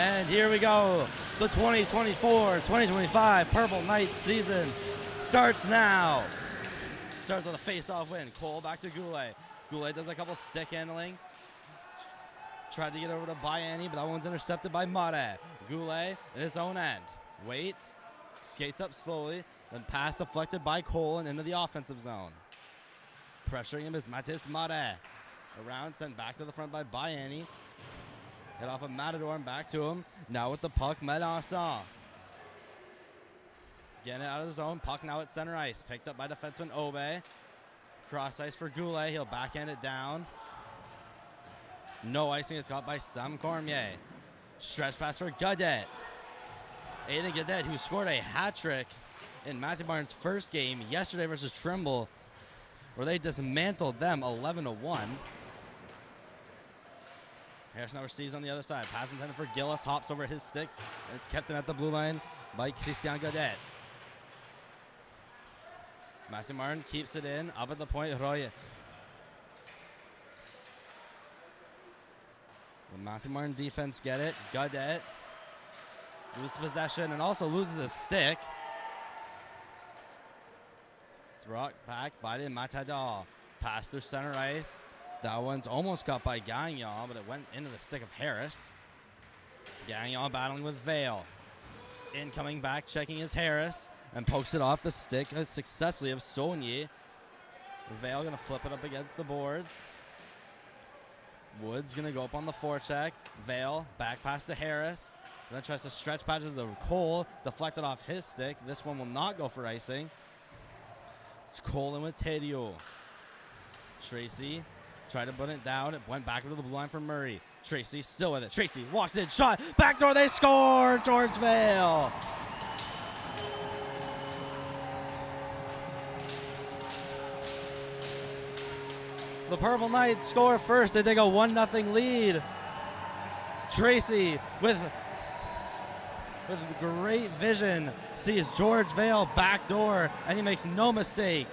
And here we go. The 2024-2025 Purple Knights season starts now. Starts with a face-off win. Cole back to Goulet. Goulet does a couple stick handling. Tried to get over to Bayani, but that one's intercepted by Mare. Goulet at his own end. Waits, skates up slowly, then pass deflected by Cole and into the offensive zone. Pressuring him is Mathieu-Martin. Around, sent back to the front by Bayani. Hit off of Matador and back to him. Now with the puck, Melanson. Getting it out of the zone. Puck now at center ice. Picked up by defenseman Obe. Cross ice for Goulet. He'll backhand it down. No icing. It's caught by Sam Cormier. Stretch pass for Gadet. Aiden Gadet, who scored a hat trick in Mathieu-Martin's first game yesterday versus Trimble, where they dismantled them 11-1. Harris now receives on the other side. Pass intended for Gillis. Hops over his stick. And it's kept in at the blue line by Christian Gadet. Mathieu-Martin keeps it in. Up at the point, Roy. The Mathieu-Martin defense get it. Gadet loses possession and also loses his stick. It's brought back by the Matadors. Pass through center ice. That one's almost got by Gagnon, but it went into the stick of Harris. Gagnon battling with Vale. Incoming back, checking his Harris, and pokes it off the stick successfully of Saunier. Vale going to flip it up against the boards. Woods going to go up on the forecheck. Vale back past to Harris. Then tries to stretch patch it to Cole. Deflected off his stick. This one will not go for icing. It's Cole in with Tedio. Tracy tried to put it down. It went back into the blue line for Murray. Tracy still with it. Tracy walks in, shot, backdoor, they score! George Vale. The Purple Knights score first. They take a 1-0 lead. Tracy with great vision sees George Vale backdoor, and he makes no mistake.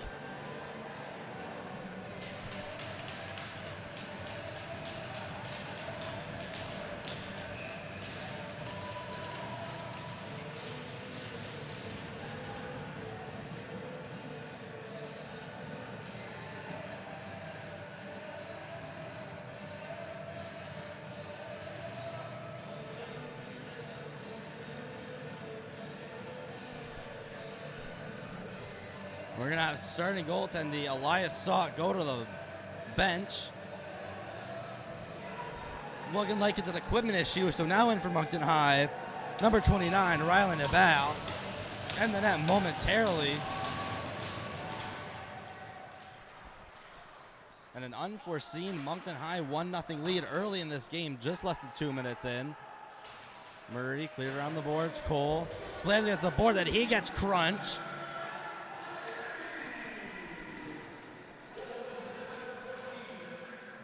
We're going to have starting goaltending Elias Salk go to the bench. Looking like it's an equipment issue, so now in for Moncton High, number 29, Rylan Nabal, and the net momentarily. And an unforeseen Moncton High 1-0 lead early in this game, just less than 2 minutes in. Murray cleared around the boards. Cole slams against the board, that he gets crunched.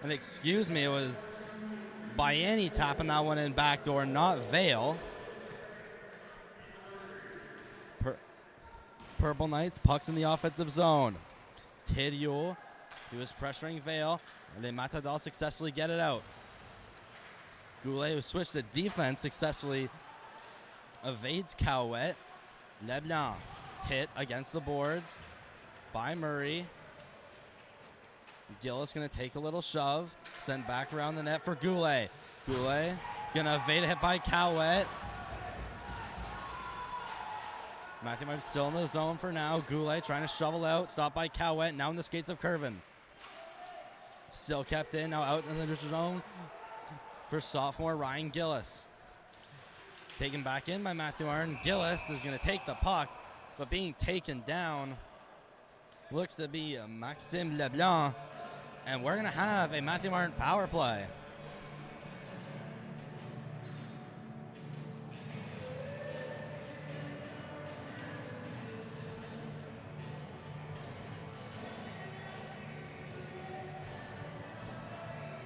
And excuse me, it was Bayani tapping that one in backdoor, not Vale. Purple Knights, pucks in the offensive zone. Tedio, he was pressuring Vale, and the Matadors successfully get it out. Goulet, who switched to defense, successfully evades Cowett. Leblanc hit against the boards by Murray. Gillis going to take a little shove. Send back around the net for Goulet. Goulet going to evade a hit by Cowett. Mathieu-Martin still in the zone for now. Goulet trying to shovel out. Stopped by Cowett. Now in the skates of Curvin. Still kept in. Now out in the zone for sophomore Ryan Gillis. Taken back in by Mathieu-Martin. Gillis is going to take the puck, but being taken down looks to be Maxime Leblanc. And we're going to have a Mathieu-Martin power play.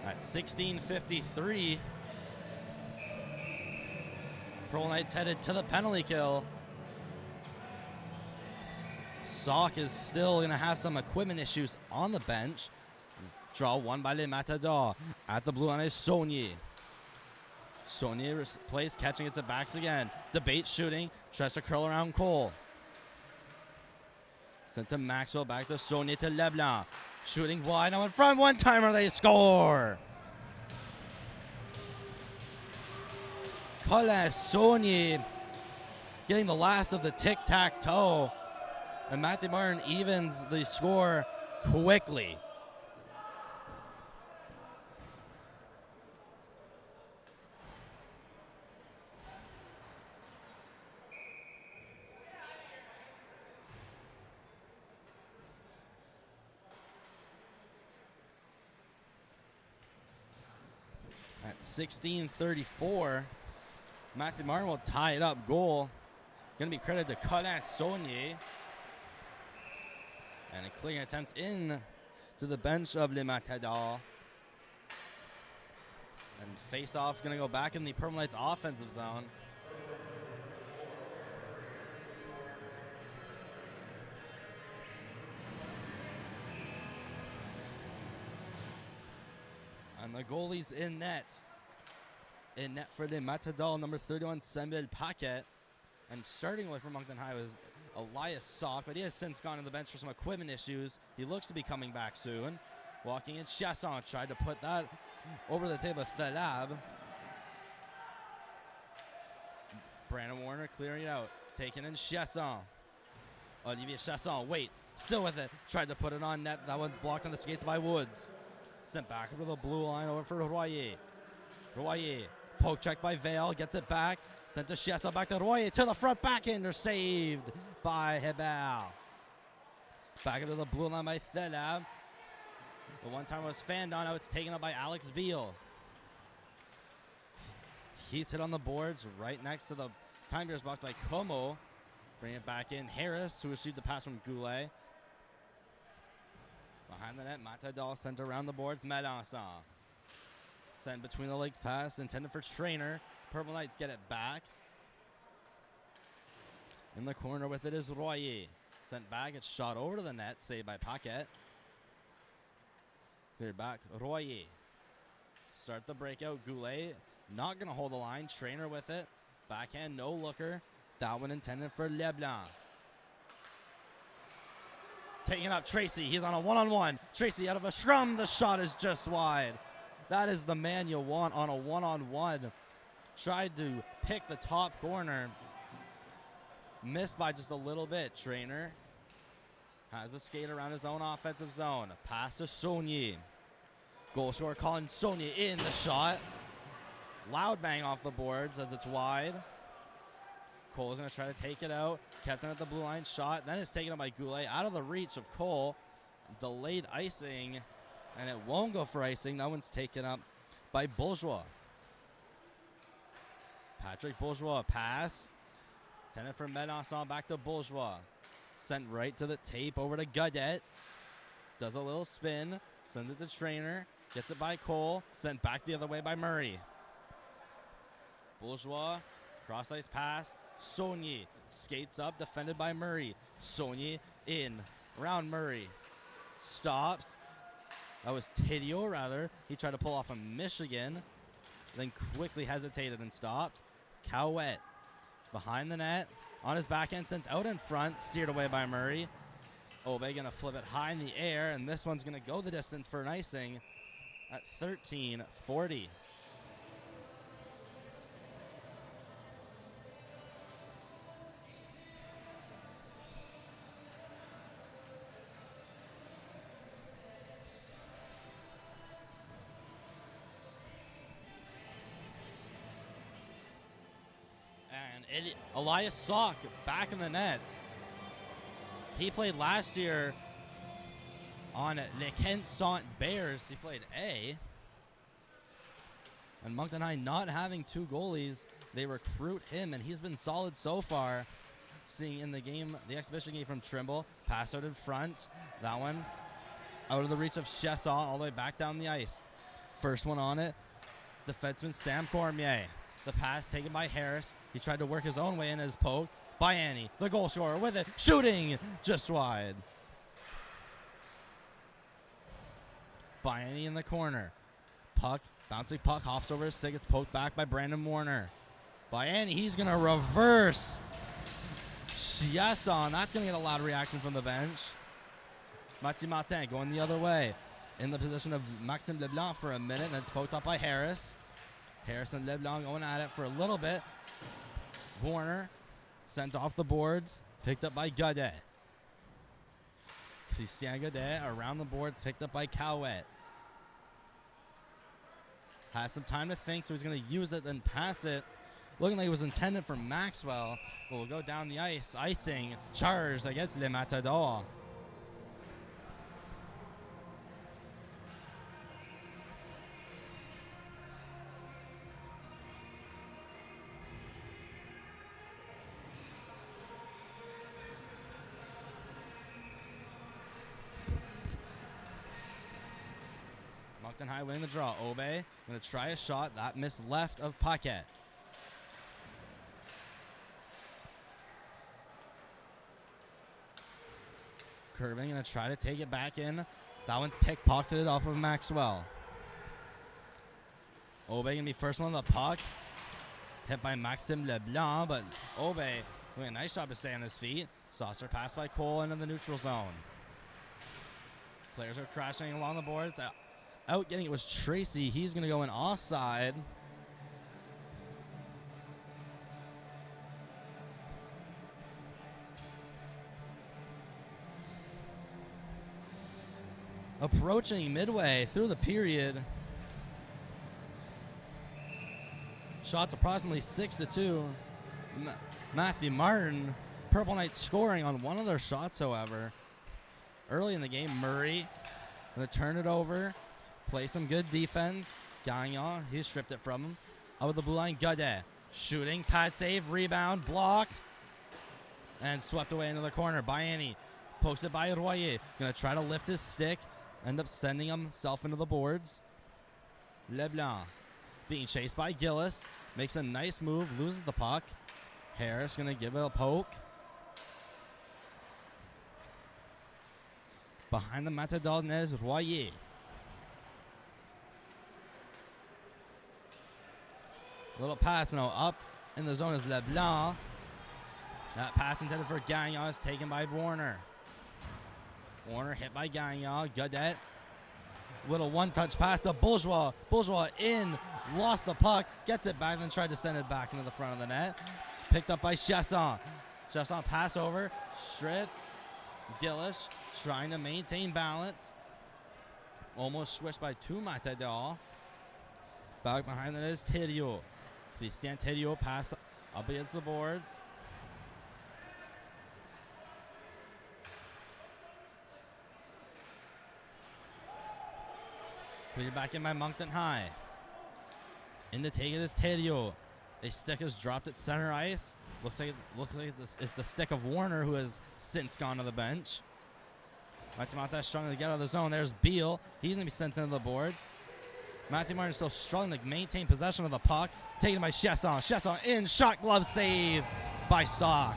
At 16:53, Purple Knights headed to the penalty kill. Salk is still going to have some equipment issues on the bench. Draw one by Les Matadors. At the blue line is Saunier. Saunier plays catching, gets it backs again. Debate shooting, tries to curl around Cole. Sent to Maxwell, back to Saunier to Leblanc. Shooting wide, now in front, one-timer, they score! Colin Saunier getting the last of the tic-tac-toe. And Mathieu-Martin evens the score quickly. At 16:34, Mathieu-Martin will tie it up goal. Going to be credited to Colin Saunier. And a clearing attempt in to the bench of Les Matadors. And face-off going to go back in the Purple Knights offensive zone. And the goalie's in net. In net for Les Matadors, number 31, Samuel Paquet. And starting with for Moncton High was Elias Sock, but he has since gone to the bench for some equipment issues. He looks to be coming back soon. Walking in, Chasson tried to put that over the table. Thalab. Brandon Warner clearing it out. Taking in Chasson. Olivier Chasson waits. Still with it. Tried to put it on net. That one's blocked on the skates by Woods. Sent back over the blue line over for Royer. Royer. Poke check by Vale. Gets it back. Sent to Chasson, back to Royer, to the front, backhander saved by Hebel. Back into the blue line by Thelab. The one time was fanned on, now it's taken up by Alex Beal. He's hit on the boards right next to the time beers box by Como. Bring it back in, Harris, who received the pass from Goulet. Behind the net, Matador sent around the boards, Melanson. Sent between the legs pass, intended for Trainer. Purple Knights get it back. In the corner with it is Royer. Sent back, it's shot over to the net, saved by Paquet. Cleared back, Royer. Start the breakout, Goulet. Not going to hold the line, Trainer with it. Backhand, no looker. That one intended for Leblanc. Taking up Tracy, he's on a one-on-one. Tracy out of a scrum, the shot is just wide. That is the man you want on a one-on-one. Tried to pick the top corner. Missed by just a little bit. Trainer has a skate around his own offensive zone. Pass to Saunier. Goal scorer Colin Saunier in the shot. Loud bang off the boards as it's wide. Cole's going to try to take it out. Kept it at the blue line shot. Then it's taken up by Goulet out of the reach of Cole. Delayed icing. And it won't go for icing. That one's taken up by Bourgeois. Patrick Bourgeois pass. Intended for Melanson, back to Bourgeois. Sent right to the tape over to Gaudette. Does a little spin. Sends it to Trainer. Gets it by Cole. Sent back the other way by Murray. Bourgeois. Cross ice pass. Saunier skates up. Defended by Murray. Saunier in. Around Murray. Stops. That was Tadio rather. He tried to pull off a Michigan. Then quickly hesitated and stopped. Cowett behind the net. On his backhand, sent out in front. Steered away by Murray. Obe going to flip it high in the air. And this one's going to go the distance for an icing at 13:40. Elias Sock back in the net. He played last year on the Kent Sant Bears. He played A. And Moncton High not having two goalies, they recruit him, and he's been solid so far. Seeing in the game, the exhibition game from Trimble, pass out in front. That one out of the reach of Chesson, all the way back down the ice. First one on it, defenseman Sam Cormier. The pass taken by Harris. He tried to work his own way in his poke. Bayani, the goal scorer with it. Shooting just wide. Bayani in the corner. Puck Bouncing puck, hops over his stick. It's poked back by Brandon Warner. Annie, he's going to reverse. Chiasson, that's going to get a loud reaction from the bench. Mathieu-Martin going the other way. In the position of Maxime Leblanc for a minute, and it's poked up by Harris. Harris and Leblanc going at it for a little bit. Warner sent off the boards, picked up by Godet. Christian Godet around the boards, picked up by Cowett. Has some time to think, so he's going to use it, then pass it. Looking like it was intended for Maxwell. But we'll go down the ice. Icing, charged against Les Matadors. Moncton High winning the draw. Obe going to try a shot. That missed left of Paquette. Curving, going to try to take it back in. That one's pickpocketed off of Maxwell. Obe going to be first one on the puck. Hit by Maxime Leblanc, but Obe doing a nice job to stay on his feet. Saucer pass by Cole into the neutral zone. Players are crashing along the boards. Out getting it was Tracy. He's going to go in offside. Approaching midway through the period. Shots approximately 6-2. Mathieu-Martin. Purple Knights scoring on one of their shots, however. Early in the game, Murray going to turn it over. Play some good defense. Gagnon, he stripped it from him. Out of the blue line, Godet. Shooting, pad save, rebound, blocked. And swept away into the corner. Bayani pokes it by Royer. Going to try to lift his stick. End up sending himself into the boards. Leblanc being chased by Gillis. Makes a nice move, loses the puck. Harris going to give it a poke. Behind the Matadors net is Royer. Little pass now up in the zone is Leblanc. That pass intended for Gagnon is taken by Warner. Warner hit by Gagnon. Godet. Little one-touch pass to Bourgeois. Bourgeois in. Lost the puck. Gets it back, then tried to send it back into the front of the net. Picked up by Chasson. Chasson pass over. Strip. Gillis trying to maintain balance. Almost switched by two Matadors. Back behind that is Thériault. Christian Thériault pass up against the boards. Cleared back in by Moncton High. In the take it is Thériault. A stick is dropped at center ice. Looks like it's the stick of Warner, who has since gone to the bench. Mathieu-Martin struggling to get out of the zone. There's Beal. He's going to be sent into the boards. Mathieu-Martin still struggling to maintain possession of the puck. Taken by Chasson. Chasson in. Shot glove save by Sauk.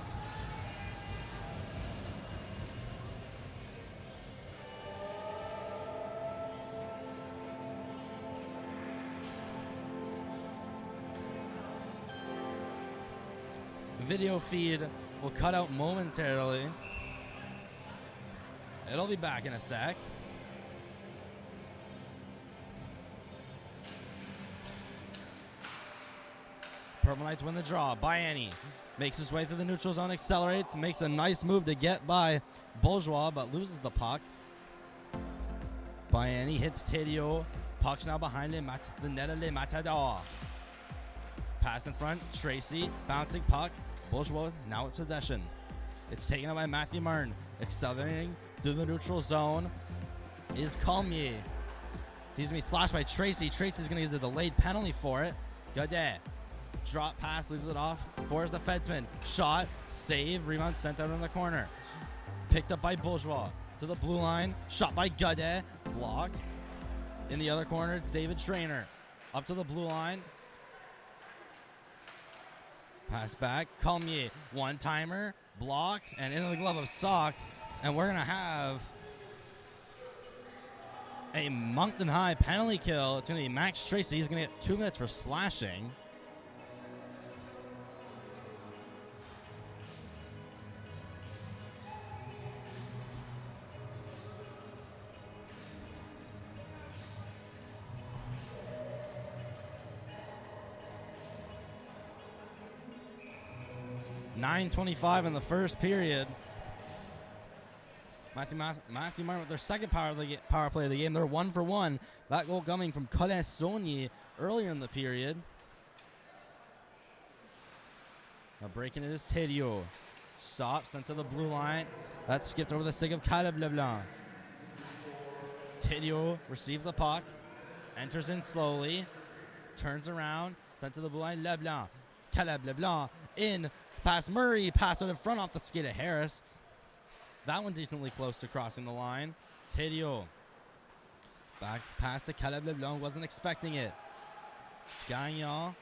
Video feed will cut out momentarily. It'll be back in a sec. Purple Knights win the draw. Bayani makes his way through the neutral zone, accelerates, makes a nice move to get by Bourgeois, but loses the puck. Bayani hits Thériault. Puck's now behind him at the net of Les Matadors. Pass in front, Tracy, bouncing puck. Bourgeois now with possession. It's taken up by Mathieu-Martin. Accelerating through the neutral zone is Colmier. He's going to be slashed by Tracy. Tracy's going to get the delayed penalty for it. Godet. Drop pass, leaves it off for his defenseman. Shot, save, rebound sent out in the corner. Picked up by Bourgeois. To the blue line. Shot by Godet. Blocked. In the other corner, it's David Schrainer. Up to the blue line. Pass back. Colmier. One-timer. Blocked. And into the glove of Sauk. And we're going to have a Moncton High penalty kill. It's going to be Max Tracy. He's going to get 2 minutes for slashing. .9:25 in the first period. Mathieu-Martin with their second power play of the game. They're 1 for 1. That goal coming from Colin Saunier earlier in the period. Now breaking it is Thériault. Stops, sent to the blue line. That's skipped over the stick of Caleb Leblanc. Thériault receives the puck. Enters in slowly. Turns around. Sent to the blue line. Leblanc. Caleb Leblanc in. Pass Murray. Pass out in front off the skate of Harris. That one decently close to crossing the line. Thériault. Back pass to Caleb Leblanc. Wasn't expecting it. Gagnon.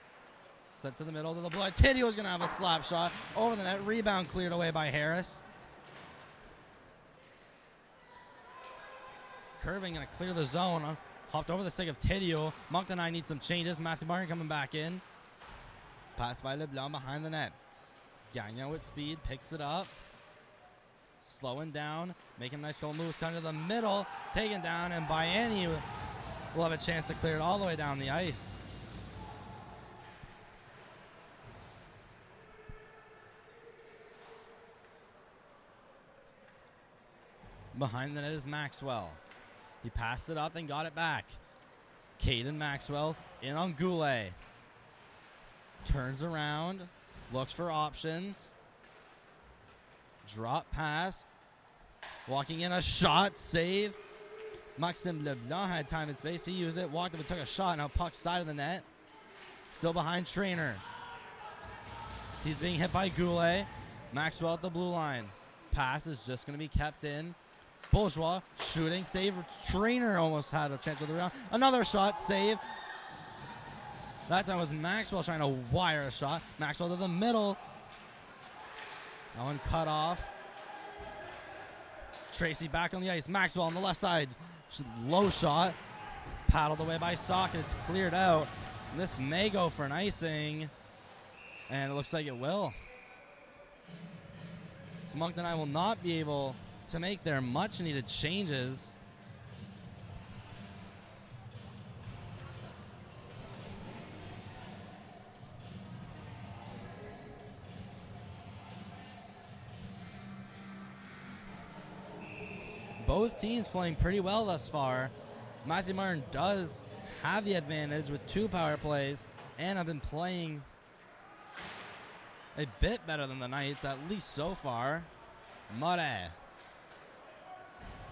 Sent to the middle to the blue line. Thériault is going to have a slap shot over the net. Rebound cleared away by Harris. Curving going to clear the zone. Hopped over the stick of Thériault. Moncton I need some changes. Mathieu-Martin coming back in. Pass by Leblanc behind the net. Gagnon with speed. Picks it up. Slowing down. Making nice goal moves. Kind of the middle. Taken down. And Bayani will have a chance to clear it all the way down the ice. Behind the net is Maxwell. He passed it up and got it back. Caden Maxwell in on Goulet. Turns around. Looks for options. Drop pass. Walking in a shot. Save. Maxime Leblanc had time and space. He used it. Walked up and took a shot. Now puck side of the net. Still behind Trainer. He's being hit by Goulet. Maxwell at the blue line. Pass is just going to be kept in. Bourgeois shooting, save. Trainer almost had a chance with the rebound. Another shot, save. That time was Maxwell trying to wire a shot. Maxwell to the middle. That one cut off. Tracy back on the ice. Maxwell on the left side. Low shot. Paddled away by Sock, and it's cleared out. This may go for an icing, and it looks like it will. So Moncton I will not be able to make their much needed changes. Both teams playing pretty well thus far. Mathieu-Martin does have the advantage with 2 power plays and have been playing a bit better than the Knights, at least so far. Murray.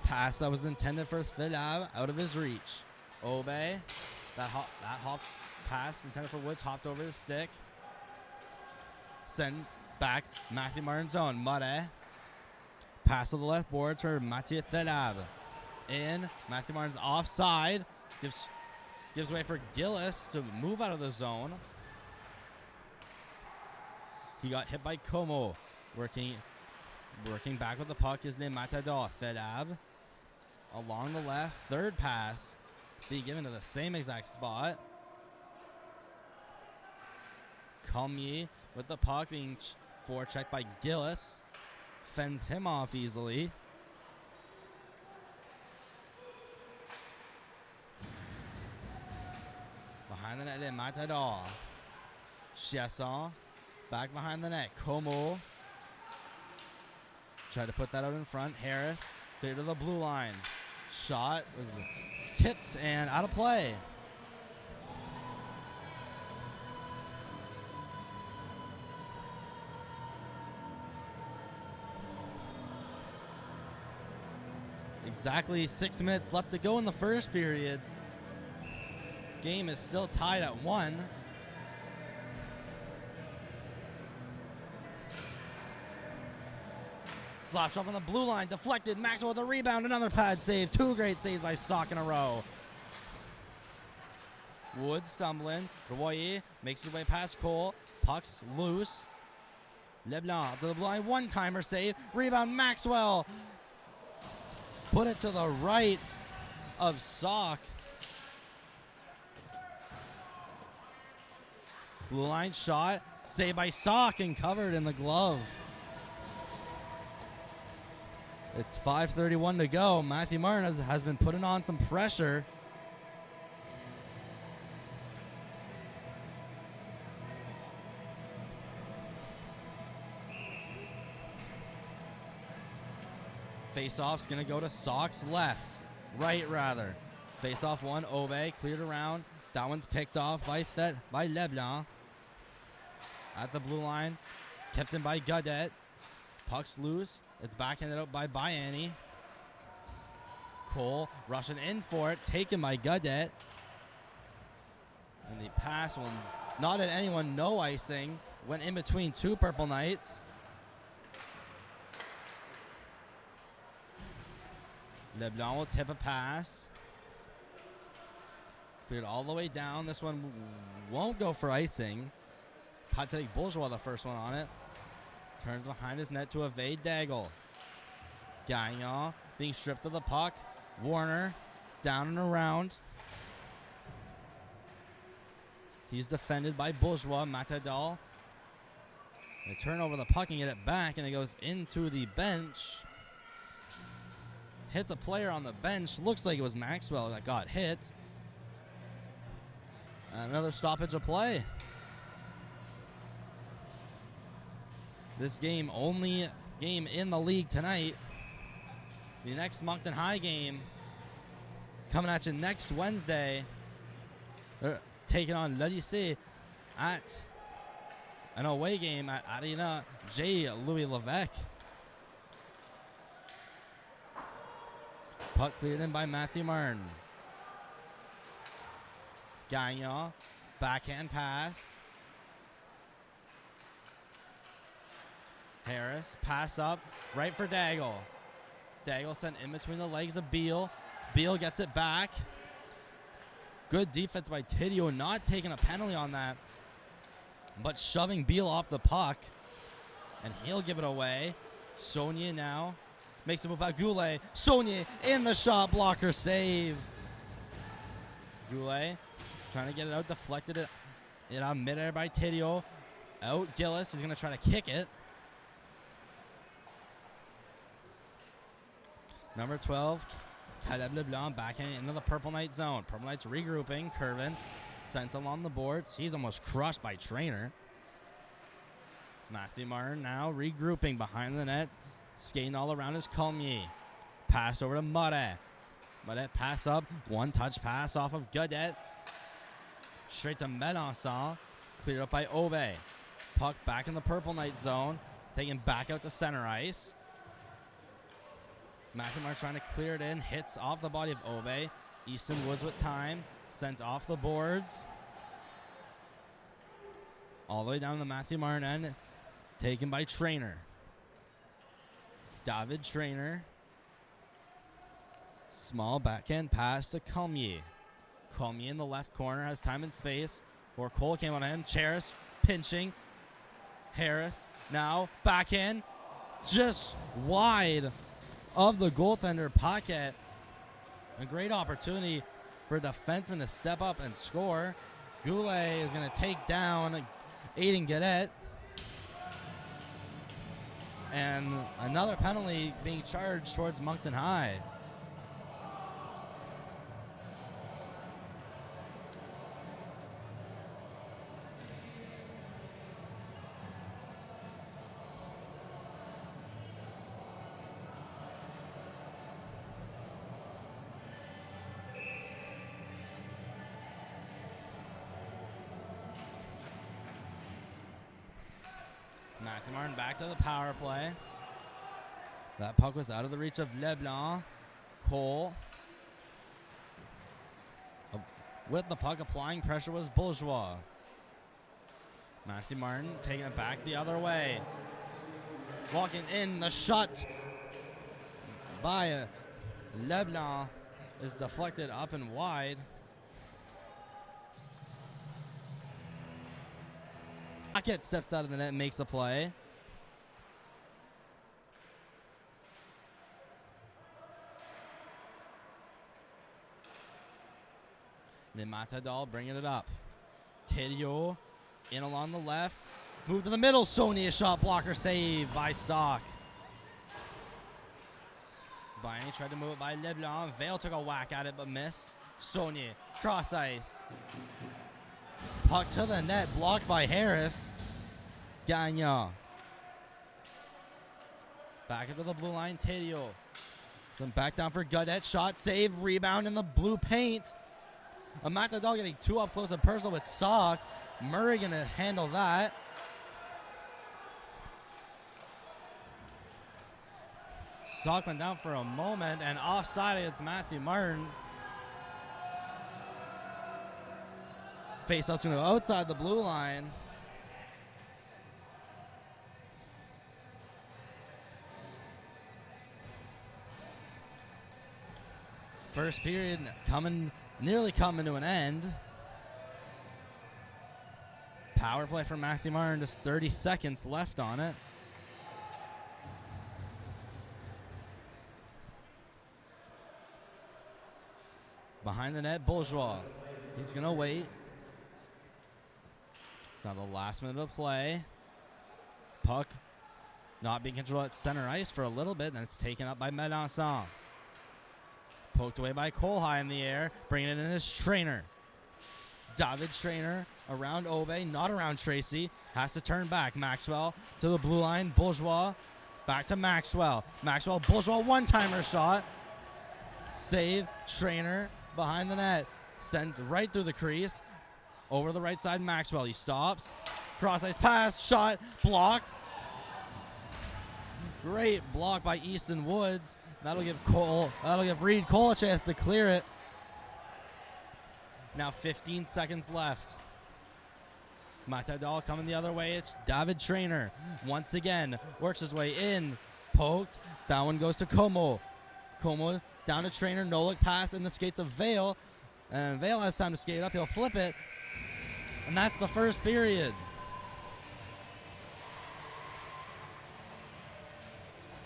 Pass that was intended for Thilab, out of his reach. Obey. That hop pass intended for Woods, hopped over the stick. Sent back Mathieu-Martin's zone. Murray. Pass to the left board to Mathieu Thilab. In. Mathieu-Martin's offside. Gives way for Gillis to move out of the zone. He got hit by Como. Working back with the puck is the Matador. Thilab. Along the left. Third pass being given to the same exact spot. Comier with the puck being forechecked by Gillis. Fends him off easily. Behind the net, Matador. Chiasson. Back behind the net. Como. Tried to put that out in front. Harris. Clear to the blue line. Shot was tipped and out of play. Exactly 6 minutes left to go in the first period. Game is still tied at 1. Slap shot on the blue line, deflected. Maxwell with a rebound, another pad save. 2 great saves by Sock in a row. Wood stumbling. Royer makes his way past Cole. Puck's loose. Leblanc to the blue line, one-timer save. Rebound, Maxwell. Put it to the right of Sock. Blue line shot, saved by Sock and covered in the glove. It's 5:31 to go. Mathieu-Martin has been putting on some pressure. Face-off's going to go to Sock's left. Right, rather. Face-off one, Obe, cleared around. That one's picked off by Leblanc. At the blue line, kept in by Godet. Puck's loose. It's backhanded out by Bayani. Cole rushing in for it, taken by Godet. And the pass one, not at anyone, no icing. Went in between two Purple Knights. Leblanc will tip a pass. Cleared all the way down. This one won't go for icing. Patrick Bourgeois, the first one on it. Turns behind his net to evade Daigle. Gagnon being stripped of the puck. Warner down and around. He's defended by Bourgeois. Matadors. They turn over the puck and get it back, and it goes into the bench. Hit the player on the bench. Looks like it was Maxwell that got hit. Another stoppage of play. This game, only game in the league tonight. The next Moncton High game coming at you next Wednesday. They're taking on Le Lycée at an away game at Arena J. Louis Levesque. Puck cleared in by Mathieu-Martin. Gagnon, backhand pass. Harris, pass up, right for Daigle. Daigle sent in between the legs of Beal. Beal gets it back. Good defense by Tidio, not taking a penalty on that, but shoving Beal off the puck. And he'll give it away. Saunier now makes a move out. Goulet. Saunier in the shot blocker save. Goulet trying to get it out, deflected it on midair by Tidio. Out Gillis, he's going to try to kick it. Number 12, Caleb Leblanc backhand into the Purple Knight zone. Purple Knights regrouping. Curvin sent along the boards. He's almost crushed by Trainer. Mathieu-Martin now regrouping behind the net. Skating all around is Colmier. Pass over to Muret. Muret pass up. One touch pass off of Godet. Straight to Melanson. Cleared up by Obe. Puck back in the Purple Knight zone. Taken back out to center ice. Mathieu-Martin trying to clear it in. Hits off the body of Obe. Easton Woods with time. Sent off the boards. All the way down to the Mathieu-Martin end. Taken by Trainer. David Trainer. Small backhand pass to Colmier. Colmier in the left corner has time and space. Or Cole came on him. Charis pinching. Harris now backhand. Just wide of the goaltender pocket. A great opportunity for a defenseman to step up and score. Goulet is going to take down Aiden Gadet. And another penalty being charged towards Moncton High. Mathieu-Martin back to the power play. That puck was out of the reach of Leblanc. Cole. With the puck, applying pressure was Bourgeois. Mathieu-Martin taking it back the other way. Walking in, the shot by Leblanc is deflected up and wide. Hackett steps out of the net and makes a play. The Matadors bringing it up. Thériault in along the left. Move to the middle. Saunier shot blocker save by Sock. Bayani tried to move it by Leblanc. Vale took a whack at it but missed. Saunier, cross ice. Puck to the net, blocked by Harris. Gagnon. Back up to the blue line, Thériault. Then back down for Godet. Shot, save, rebound in the blue paint. A Matador getting too up close and personal with Sock. Murray going to handle that. Sock went down for a moment and offside against Mathieu-Martin. Face-off's going to go outside the blue line. First period nearly coming to an end. Power play for Mathieu-Martin, just 30 seconds left on it. Behind the net, Bourgeois. He's going to wait. It's now the last minute of play. Puck not being controlled at center ice for a little bit, then it's taken up by Melançon. Poked away by Cole high in the air, bringing it in as Trainer. David Trainer around Obe, not around Tracy. Has to turn back. Maxwell to the blue line. Bourgeois back to Maxwell. Maxwell, Bourgeois, one-timer shot. Save, Trainer behind the net. Sent right through the crease. Over the right side, Maxwell. He stops. Cross-ice pass, shot, blocked. Great block by Easton Woods. That'll give Reed Cole a chance to clear it. Now 15 seconds left. Matador coming the other way. It's David Trainer. Once again, works his way in. Poked. That one goes to Como. Como down to Trainer. No look pass in the skates of Vale. And Vale has time to skate up. He'll flip it. And that's the first period.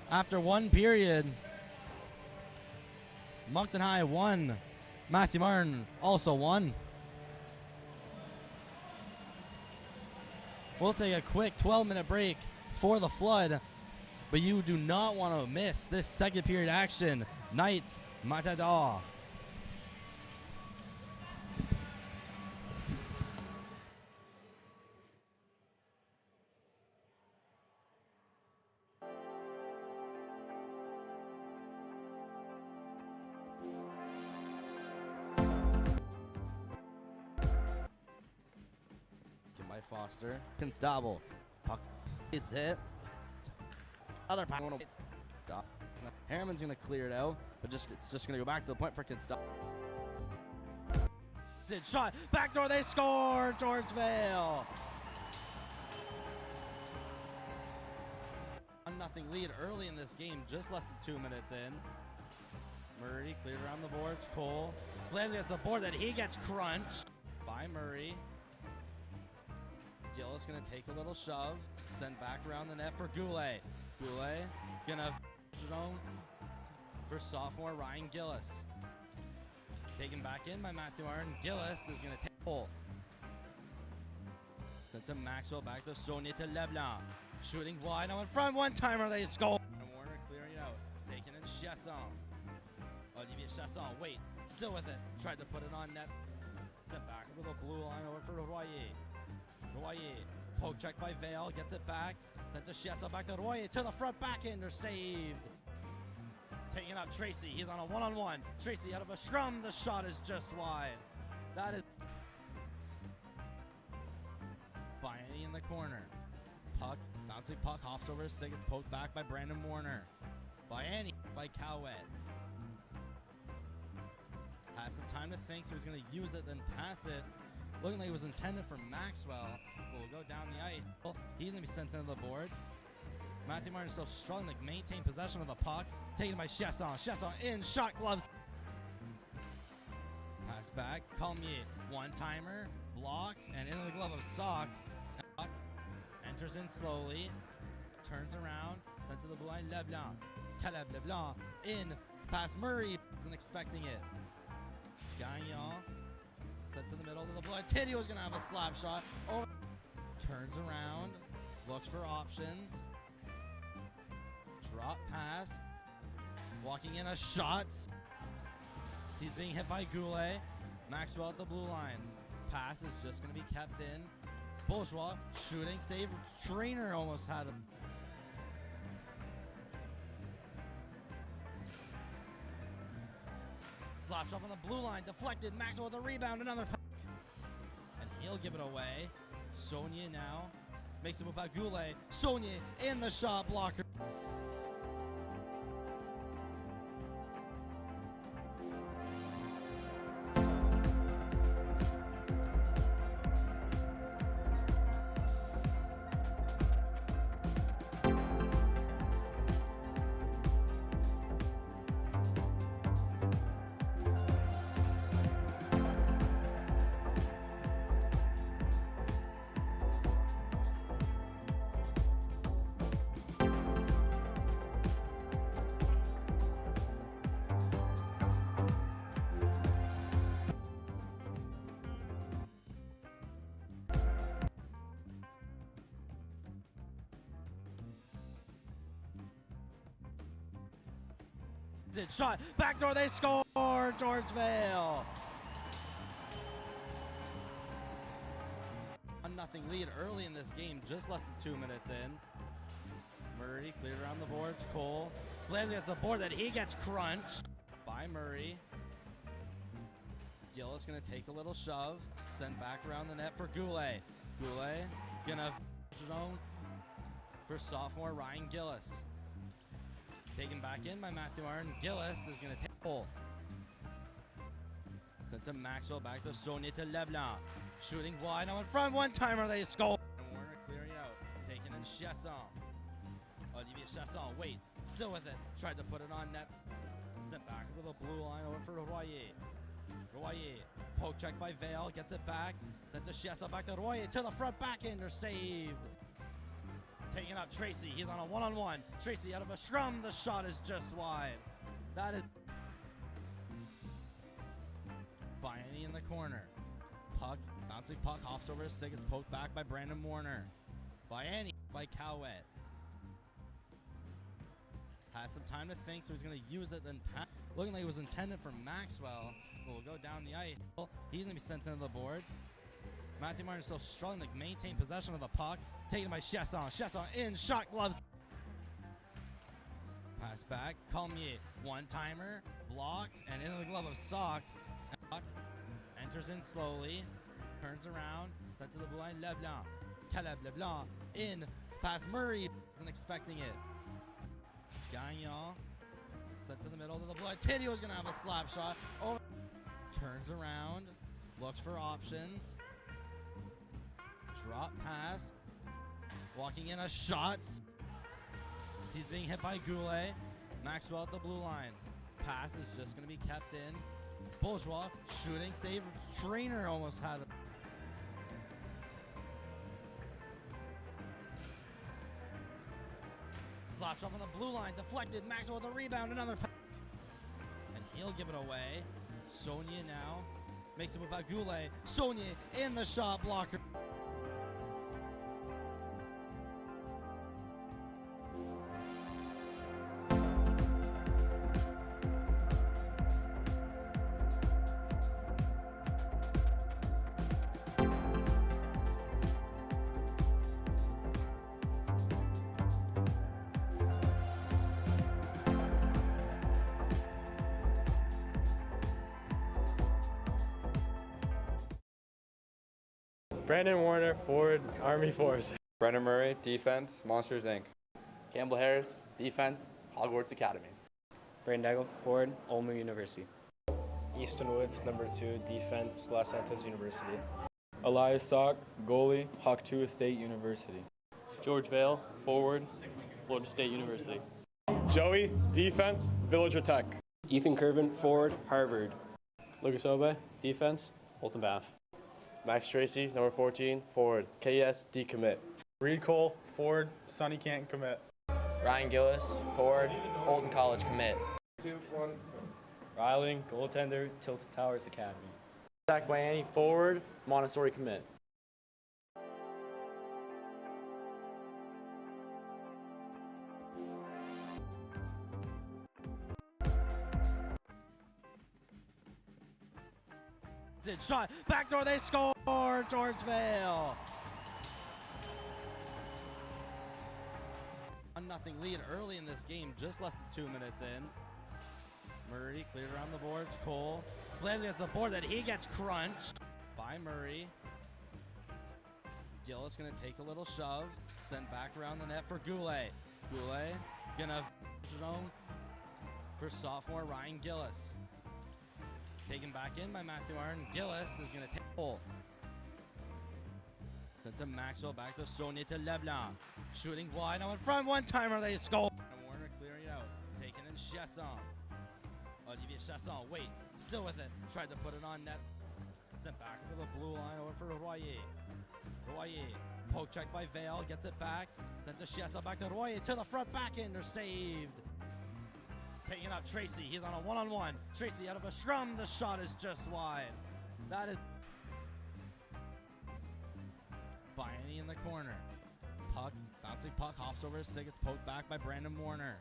After one period, Moncton High won. Mathieu-Martin also won. We'll take a quick 12-minute break for the Flood, but you do not want to miss this second period action. Knights, Matador. Foster. Constable. Puck is hit. Other puck. Stop. Harriman's going to clear it out, but it's just going to go back to the point for Constable. Shot. Backdoor. They score. George Vale. 1-0 lead early in this game. Just less than 2 minutes in. Murray cleared around the boards. Cole slams against the board. Then he gets crunched by Murray. Gillis gonna take a little shove, send back around the net for Goulet. Goulet gonna zone for sophomore Ryan Gillis. Taken back in by Mathieu-Martin. Gillis is gonna take a hole. Sent to Maxwell, back to Saunier to Leblanc. Shooting wide now in front, one-timer, they score. And Warner clearing it out, taking in Chasson. Olivier Chasson waits, still with it, tried to put it on net. Sent back with a blue line over for Royer. Royer, poke check by Vale, gets it back. Sent to Chiesa, back to Royer, to the front backhander, saved. Taking up Tracy, he's on a one-on-one. Tracy out of a scrum, the shot is just wide. That is Bayani in the corner. Puck, bouncing puck, hops over his stick, it's poked back by Brandon Warner. Bayani by Cowett. Has some time to think, so he's going to use it, then pass it. Looking like it was intended for Maxwell, but will go down the ice. He's going to be sent into the boards. Mathieu-Martin still struggling to maintain possession of the puck. Taken by Chasson. Chasson in, shot gloves. Pass back, Colmier. One-timer, blocked, and into the glove of Sock. Puck enters in slowly, turns around, sent to the blue line, Leblanc. Caleb Leblanc in, past Murray, isn't expecting it. Gagnon Sent to the middle to the blood. Tidio's going to have a slap shot. Over. Turns around. Looks for options. Drop pass. Walking in a shot. He's being hit by Goulet. Maxwell at the blue line. Pass is just going to be kept in. Bourgeois shooting, save. Trainer almost had him. Slap shot on the blue line, deflected. Maxwell with a rebound, another pass. And he'll give it away. Sonia now makes a move by Goulet. Sonia in the shot blocker. Shot, backdoor, they score, Georgevale. 1-0 lead early in this game, just less than 2 minutes in. Murray cleared around the boards, Cole slams against the board that he gets crunched by Murray. Gillis gonna take a little shove, sent back around the net for Goulet. Goulet gonna zone for sophomore Ryan Gillis. Taken back in by Mathieu-Martin. Gillis is going to take the hole. Sent to Maxwell, back to Sonia to Leblanc. Shooting wide now in front. One-timer, they score. And Warner clearing out. Taken in Chasson. Olivier Chasson waits. Still with it. Tried to put it on net. Sent back with a blue line over for Royer. Royer. Poke check by Vale. Gets it back. Sent to Chasson. Back to Royer. To the front backender. Saved. Taking up Tracy, he's on a one-on-one. Tracy out of a scrum, the shot is just wide. That is Bayani in the corner. Puck, bouncing puck, hops over his stick, it's poked back by Brandon Warner. Bayani by Cowett. Has some time to think, so he's gonna use it, then pass. Looking like it was intended for Maxwell, but will go down the ice. He's gonna be sent into the boards. Mathieu-Martin still struggling to maintain possession of the puck. Taken by Chasson. Chasson in, shot gloves. Pass back, Colmier, one-timer, blocked, and into the glove of Sock. Puck enters in slowly, turns around, sent to the blue line, Leblanc. Caleb Leblanc in, past Murray, wasn't expecting it. Gagnon, sent to the middle to the blue line. Tidio's gonna have a slap shot. Over. Turns around, looks for options. Drop pass. Walking in a shot. He's being hit by Goulet. Maxwell at the blue line. Pass is just going to be kept in. Bourgeois shooting, save. Trainer almost had it. Slap shot on the blue line. Deflected. Maxwell with a rebound. Another pass. And he'll give it away. Sonia now makes a move by Goulet. Sonia in the shot blocker. Brandon Warner, forward, Army Force. Brennan Murray, defense, Monsters Inc. Campbell Harris, defense, Hogwarts Academy. Brandon Daigle, forward, Olmu University. Easton Woods, number 2, defense, Los Santos University. Elias Sock, goalie, Hawk2 State University. George Vale, forward, Florida State University. Joey, defense, Villager Tech. Ethan Kervin, forward, Harvard. Lucas Obe, defense, Holton Bath. Max Tracy, number 14, forward, KS decommit. Reed Cole, forward, Sonny Canton commit. Ryan Gillis, forward, Holton College commit. Ryling, goaltender, Tilted Towers Academy. Zach Miami, forward, Montessori commit. Shot, backdoor, they score, Georgevale. 1-0 lead early in this game, just less than 2 minutes in. Murray cleared around the boards. Cole slams against the board, that he gets crunched by Murray. Gillis gonna take a little shove, sent back around the net for Goulet. Goulet gonna zone for sophomore Ryan Gillis. Taken back in by Mathieu-Martin. Gillis is gonna take Cole. Sent to Maxwell, back to Sonia to Leblanc. Shooting wide, now in front, one-timer, they score. And Warner clearing it out, taken in Chasson. Olivier Chasson waits, still with it, tried to put it on net. Sent back over the blue line, over for Royer. Royer, poke check by Vale, gets it back. Sent to Chasson, back to Royer, to the front, back in, they're saved. Taking up Tracy, he's on a one-on-one. Tracy out of a scrum, the shot is just wide. That is Biani in the corner. Puck, bouncing puck, hops over his stick, it's poked back by Brandon Warner.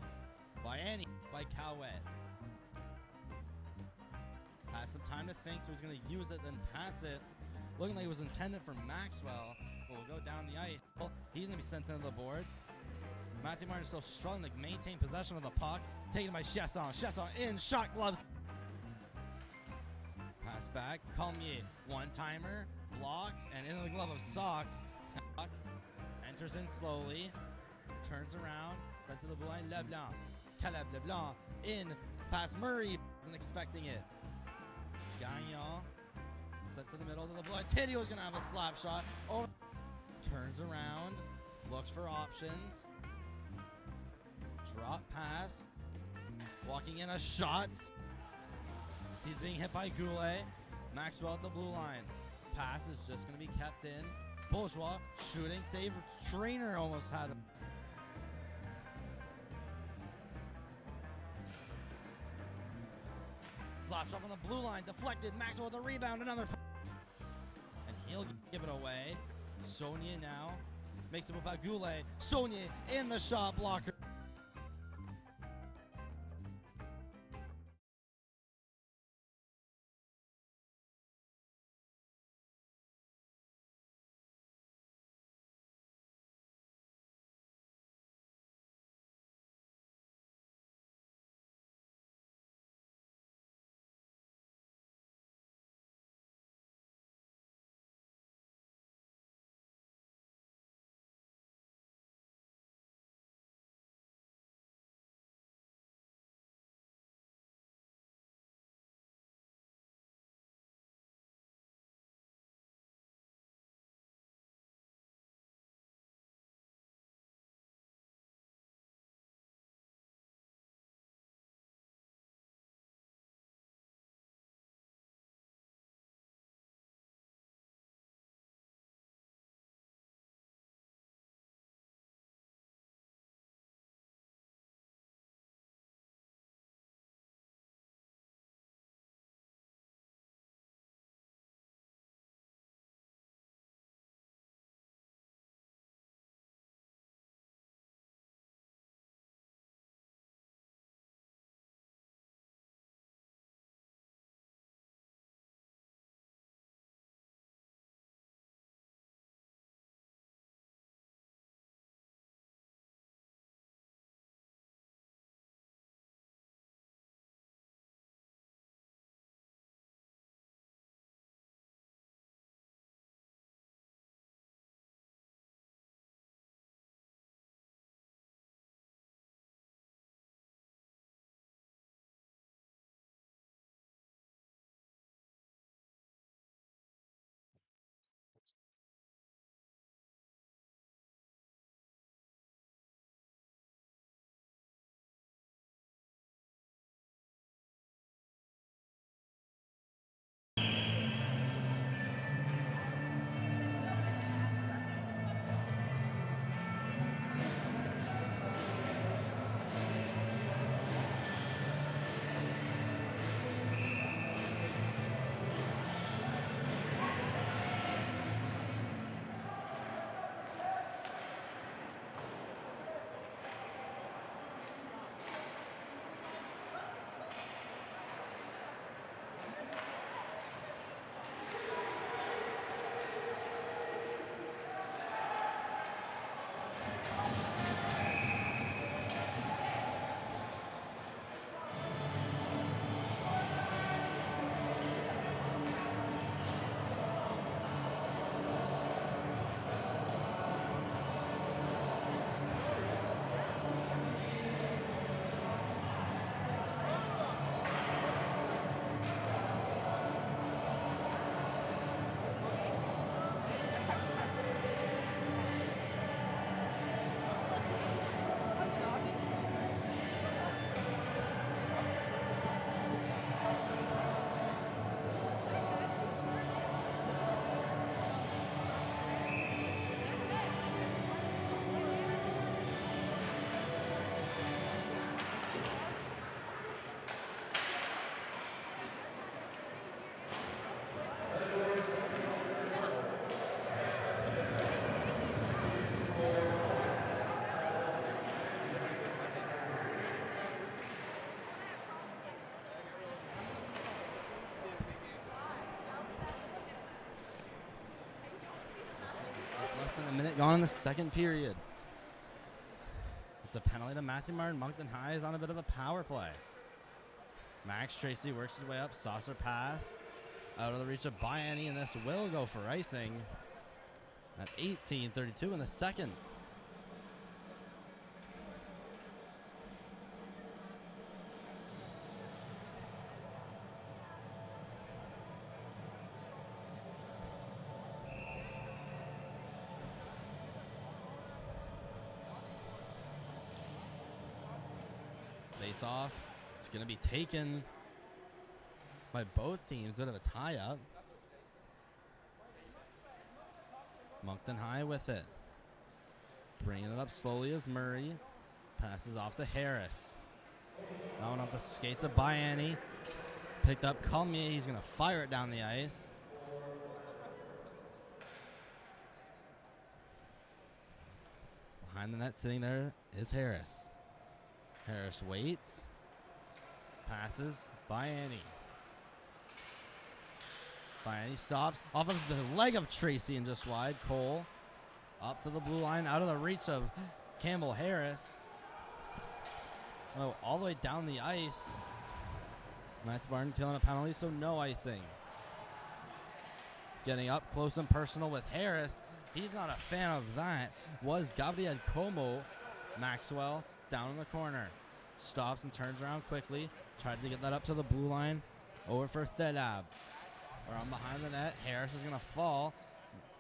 Biani by Cowett. Has some time to think, so he's gonna use it, then pass it. Looking like it was intended for Maxwell, but will go down the ice. He's gonna be sent into the boards. Mathieu-Martin still struggling to maintain possession of the puck. Taken by Chasson. Chasson in, shot gloves. Pass back, Cormier, one-timer, blocked, and into the glove of Sock. Puck enters in slowly, turns around, sent to the blue line, Leblanc. Caleb Leblanc in, past Murray, isn't expecting it. Gagnon, sent to the middle of the blue line. Tidio's gonna have a slap shot. Over, turns around, looks for options. Drop pass, walking in a shot. He's being hit by Goulet. Maxwell at the blue line. Pass is just going to be kept in. Bourgeois shooting, save. Trainer almost had him. Slap shot on the blue line, deflected. Maxwell with a rebound, another. And he'll give it away. Sonia now makes it without Goulet. Sonia in the shot blocker. than a minute gone in the second period. It's a penalty to Mathieu-Martin. Moncton High is on a bit of a power play. Max Tracy works his way up. Saucer pass out of the reach of Biani, and this will go for icing at 18:32 in the second. Face off. It's going to be taken by both teams. Bit of a tie-up. Moncton High with it. Bringing it up slowly as Murray passes off to Harris. That one off the skates of Biani. Picked up Colmier. He's going to fire it down the ice. Behind the net sitting there is Harris. Harris waits. Passes. Biani. Biani stops off of the leg of Tracy and just wide. Cole up to the blue line, out of the reach of Campbell Harris. Oh, all the way down the ice. Mathieu-Martin killing a penalty, so no icing. Getting up close and personal with Harris. He's not a fan of that. Was Gabriel Como. Maxwell down in the corner. Stops and turns around quickly. Tried to get that up to the blue line. Over for Thelab. Around behind the net. Harris is going to fall.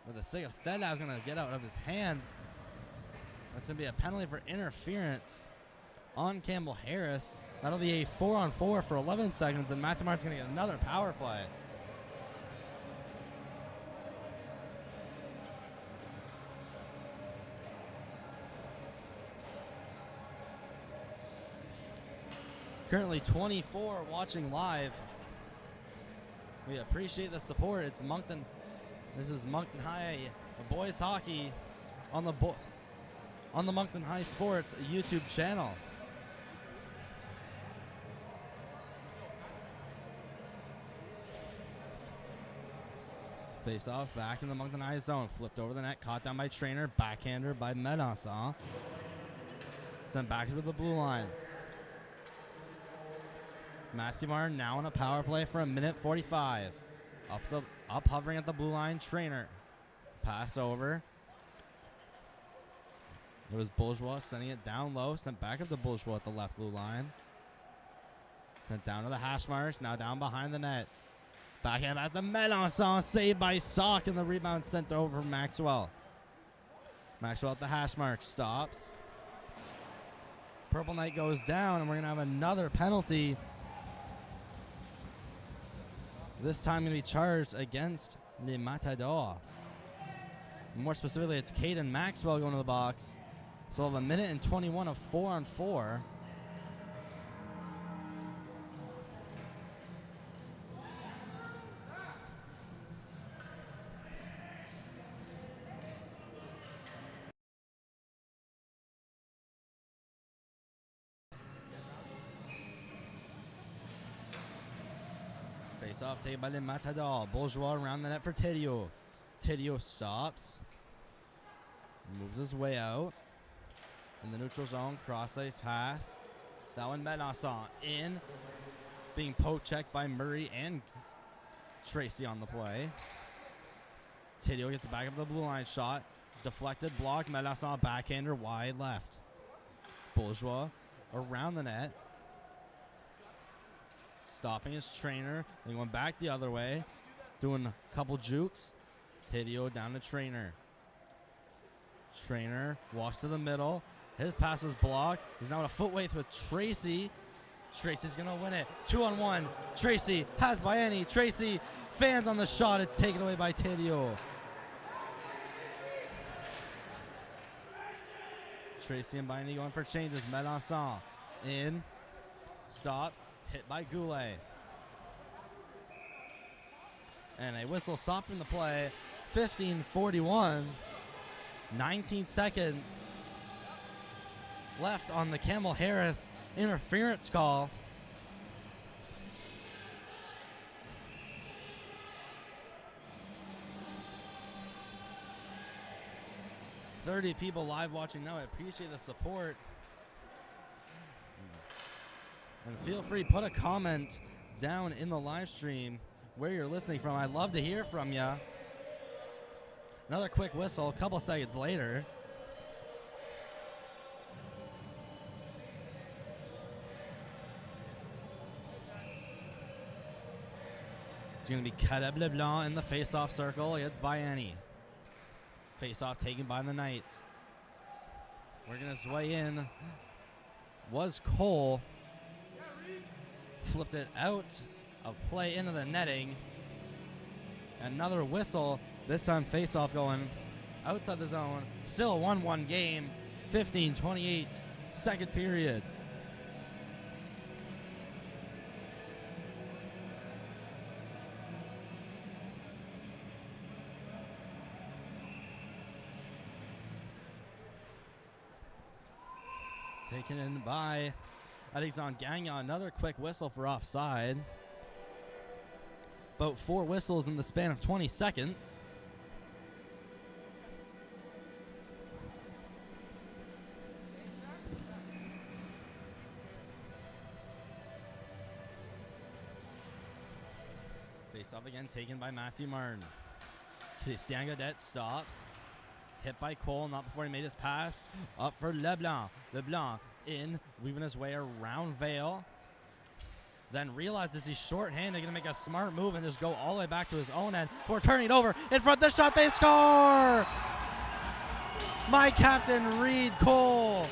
But the sake of Thelab's going to get out of his hand. That's going to be a penalty for interference on Campbell Harris. That'll be a 4-on-4 for 11 seconds, and Mathieu-Martin's going to get another power play. Currently 24 watching live. We appreciate the support. It's Moncton. This is Moncton High boys hockey on the Moncton High Sports YouTube channel. Face off back in the Moncton High zone. Flipped over the net. Caught down by Trainer. Backhander by Medanson. Sent back to the blue line. Mathieu-Martin now on a power play for 1:45. Up hovering at the blue line. Trainer. Pass over. It was Bourgeois sending it down low. Sent back up to Bourgeois at the left blue line. Sent down to the hash marks. Now down behind the net. Backhand pass to Melanson. Saved by Sock, and the rebound sent over from Maxwell. Maxwell at the hash mark. Stops. Purple Knight goes down, and we're going to have another penalty. This time going to be charged against the Matadors. More specifically, it's Caden Maxwell going to the box. So we'll have 1:21 of 4-on-4. Face off taken by the Matador. Bourgeois around the net for Tedio. Tedio stops. Moves his way out. In the neutral zone, cross ice pass. That one Medanson in. Being poke checked by Murray and Tracy on the play. Tedio gets it back up the blue line shot. Deflected, blocked. Medanson backhander wide left. Bourgeois around the net. Stopping his Trainer. Then going back the other way. Doing a couple jukes. Tedio down to Trainer. Trainer walks to the middle. His pass was blocked. He's now at a foot width with Tracy. Tracy's going to win it. 2-on-1. Tracy has Biani. Tracy fans on the shot. It's taken away by Tedio. Tracy and Biani going for changes. Medanson in. Stops. Hit by Goulet. And a whistle stopping the play. 15:41. 19 seconds left on the Campbell Harris interference call. 30 people live watching now. I appreciate the support. And feel free, put a comment down in the live stream where you're listening from. I'd love to hear from you. Another quick whistle, a couple seconds later. It's going to be Caleb LeBlanc in the face-off circle against Bayani. Face-off taken by the Knights. Working his way in was Cole. Flipped it out of play into the netting. Another whistle. This time face-off going outside the zone. Still a 1-1 game. 15-28, second period. Taken in by Alexandre Gagnon. Another quick whistle for offside. About 4 whistles in the span of 20 seconds. Face off again, taken by Mathieu-Martin. Christian Godet stops. Hit by Cole, not before he made his pass. Up for LeBlanc. LeBlanc in, weaving his way around Vale. Then realizes he's short-handed, going to make a smart move and just go all the way back to his own end. Before turning it over, in front of the shot, they score! My captain, Reed Cole.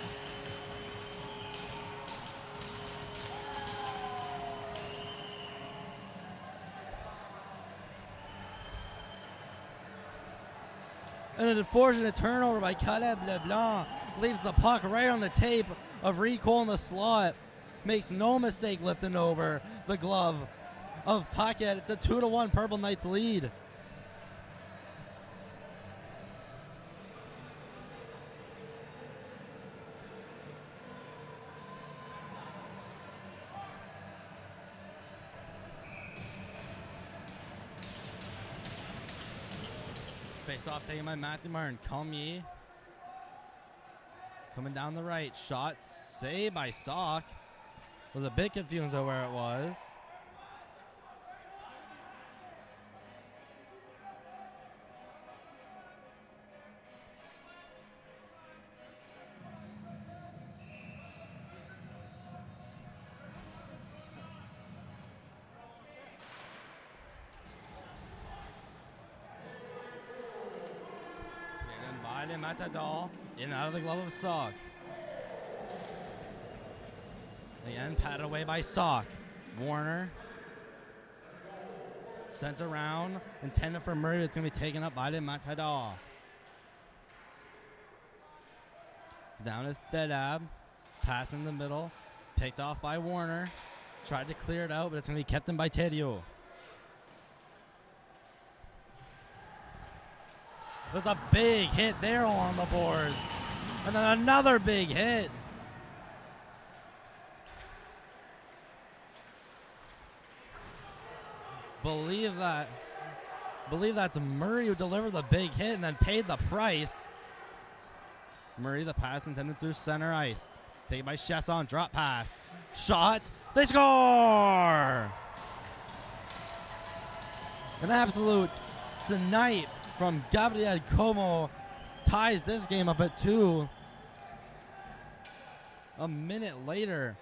And an unfortunate turnover by Caleb LeBlanc leaves the puck right on the tape of Reed Cole in the slot. Makes no mistake lifting over the glove of Puckett. It's a 2-1 Purple Knights lead. Face off taken by Mathieu-Martin. Cormier coming down the right. Shot saved by Sock. Was a bit confused over where it was. Taken by Matadors, in and out of the glove of Sock. Again, patted away by Sock. Warner. Sent around. Intended for Murray. It's going to be taken up by the Matador. Down is Delab. Pass in the middle. Picked off by Warner. Tried to clear it out, but it's going to be kept in by Tedio. There's a big hit there along the boards. And then another big hit. Believe that's Murray who delivered the big hit and then paid the price. Murray, the pass intended through center ice. Taken by Chasson, drop pass. Shot, they score! An absolute snipe from Gabriel Como ties this game up at 2. A minute later.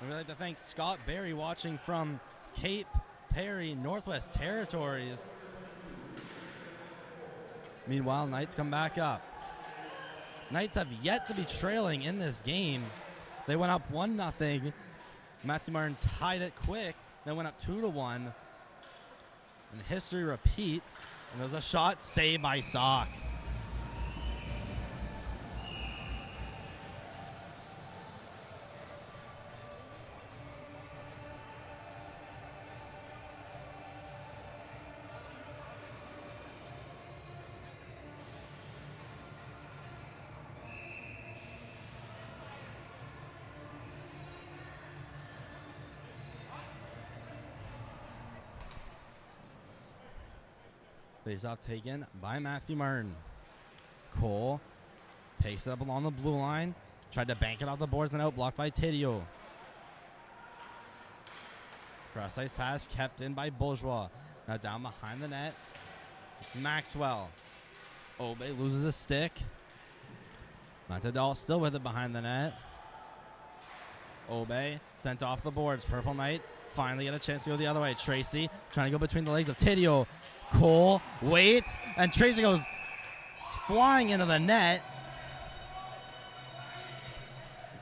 We'd like to thank Scott Berry watching from Cape Perry, Northwest Territories. Meanwhile, Knights come back up. Knights have yet to be trailing in this game. They went up 1-0. Mathieu-Martin tied it quick, then went up 2-1. And history repeats. And there's a shot saved by Sock. Face-off taken by Mathieu-Martin. Cole takes it up along the blue line. Tried to bank it off the boards and out, blocked by Tidio. Cross-ice pass kept in by Bourgeois. Now down behind the net. It's Maxwell. Obe loses a stick. Matadors still with it behind the net. Obe sent off the boards. Purple Knights finally get a chance to go the other way. Tracy trying to go between the legs of Tidio. Cole waits, and Tracy goes flying into the net.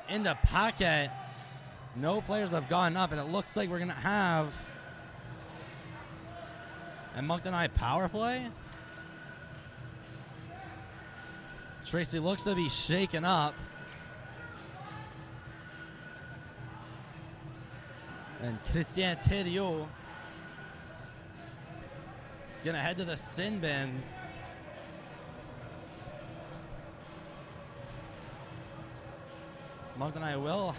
Into pocket. No players have gotten up, and it looks like we're going to have a Moncton High power play. Tracy looks to be shaken up. And Christian Thériault gonna head to the sin bin. Moncton I will.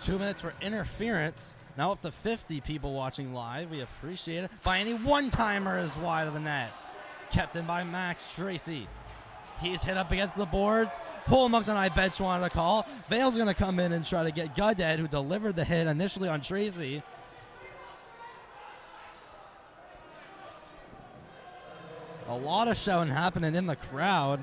Two minutes for interference. Now up to 50 people watching live. We appreciate it. By any one-timer is wide of the net. Kept in by Max Tracy. He's hit up against the boards. Whole Moncton I bench wanted a call. Vale's going to come in and try to get Goodhead, who delivered the hit initially on Tracy. A lot of shouting happening in the crowd.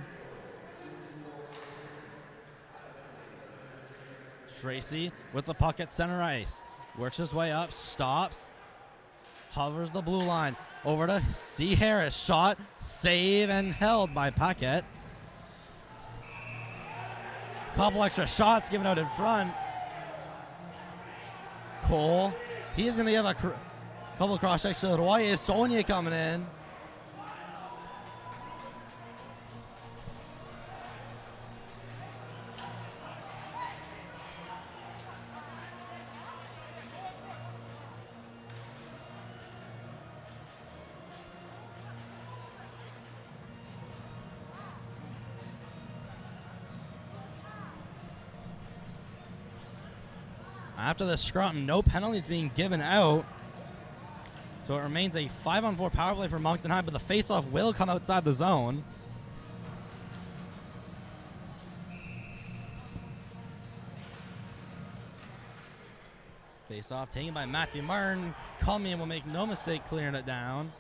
Tracy with the puck at center ice. Works his way up, stops, hovers the blue line. Over to C. Harris. Shot, save, and held by Paquette. Couple extra shots given out in front. Cole. He's going to give a couple of cross checks to Royer. Sonia coming in. After the scrum, no penalties being given out. So it remains a 5-on-4 power play for Moncton High, but the faceoff will come outside the zone. Faceoff taken by Mathieu-Martin. Colmier will make no mistake clearing it down.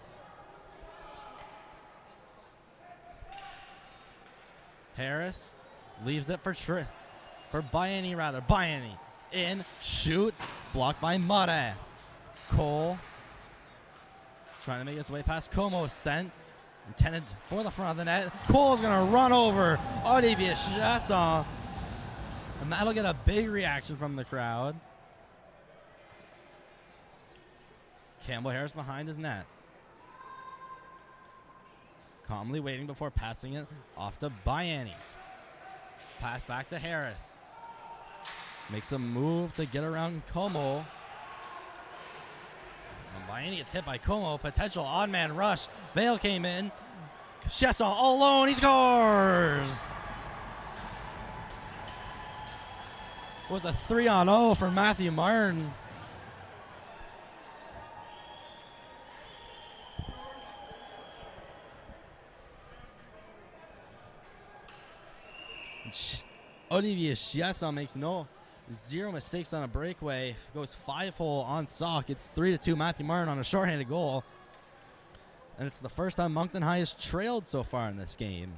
Harris leaves it for Bayani rather. Bayani. In, shoots, blocked by Mare. Cole trying to make his way past Como, sent, intended for the front of the net. Cole's gonna run over Olivier Chasson, and that'll get a big reaction from the crowd. Campbell Harris behind his net. Calmly waiting before passing it off to Bayani. Pass back to Harris. Makes a move to get around Como. And Bayani gets hit by Como. Potential odd man rush. Vale came in. Chesson all alone. He scores! It was a 3-on-0 for Mathieu-Martin. Olivier Chesson makes zero mistakes on a breakaway. Goes 5-hole on Sock. It's 3-2 Mathieu-Martin on a shorthanded goal. And it's the first time Moncton High has trailed so far in this game.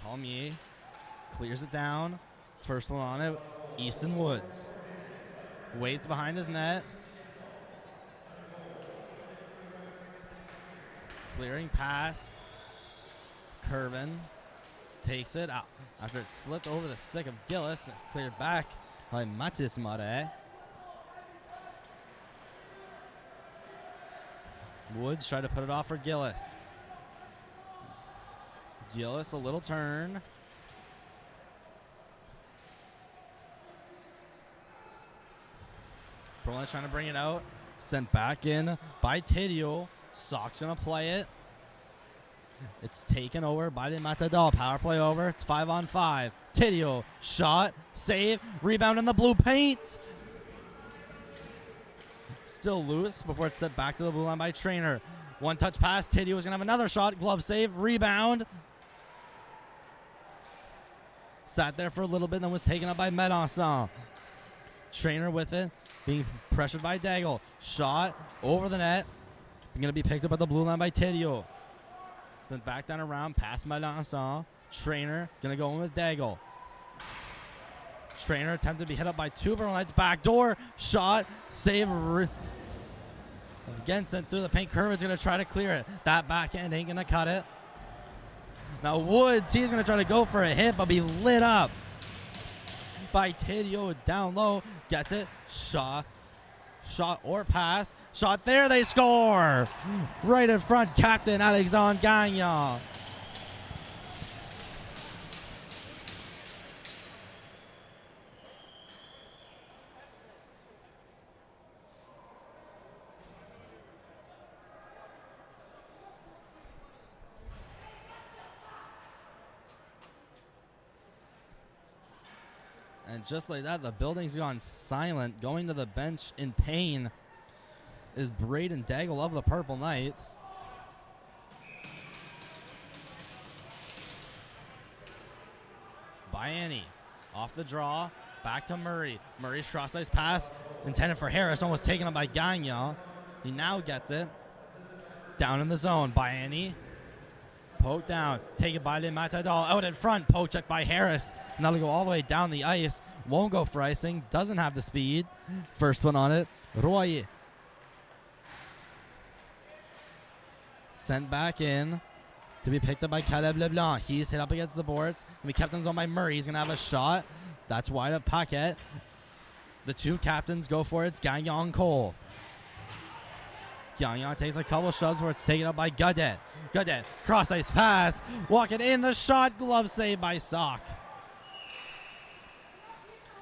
Colmier clears it down. First one on it, Easton Woods. Waits behind his net. Clearing pass. Curvin takes it out after it slipped over the stick of Gillis. Cleared back by Mathieu-Martin. Woods tried to put it off for Gillis. Gillis, a little turn. Perlin trying to bring it out. Sent back in by Tidio. Sock's going to play it. It's taken over by the Matadors. Power play over. It's 5-on-5. Tidio, shot, save, rebound in the blue paint. Still loose before it's set back to the blue line by Trainer. One touch pass. Tidio is going to have another shot. Glove save, rebound. Sat there for a little bit, then was taken up by Melanson. Trainer with it, being pressured by Daigle. Shot over the net. Going to be picked up at the blue line by Tidio. Then back down around, past Melanson. Trainer going to go in with Daigle. Trainer attempted to be hit up by two Purple Knights. Backdoor shot, save. Again sent through the paint. Kerwin's going to try to clear it. That backhand ain't going to cut it. Now Woods, he's going to try to go for a hit, but be lit up by Tidio down low. Gets it. Shot or pass. Shot there. They score. Right in front, Captain Alexandre Gagnon. And just like that, the building's gone silent. Going to the bench in pain is Braden Daigle of the Purple Knights. Biani off the draw. Back to Murray. Murray's cross-ice pass intended for Harris. Almost taken up by Gagnon. He now gets it. Down in the zone. Biani. Poke down, taken by the Matador, out in front, poke check by Harris, and that'll go all the way down the ice, won't go for icing, doesn't have the speed. First one on it, Royer. Sent back in to be picked up by Caleb Leblanc. He's hit up against the boards, and be kept in zone by Murray. He's going to have a shot. That's wide up Paquette. The two captains go for it. It's Gagnon Cole. Gagnon takes a couple shots where it's taken up by Godet. Godet, cross ice pass, walking in the shot, glove save by Sock.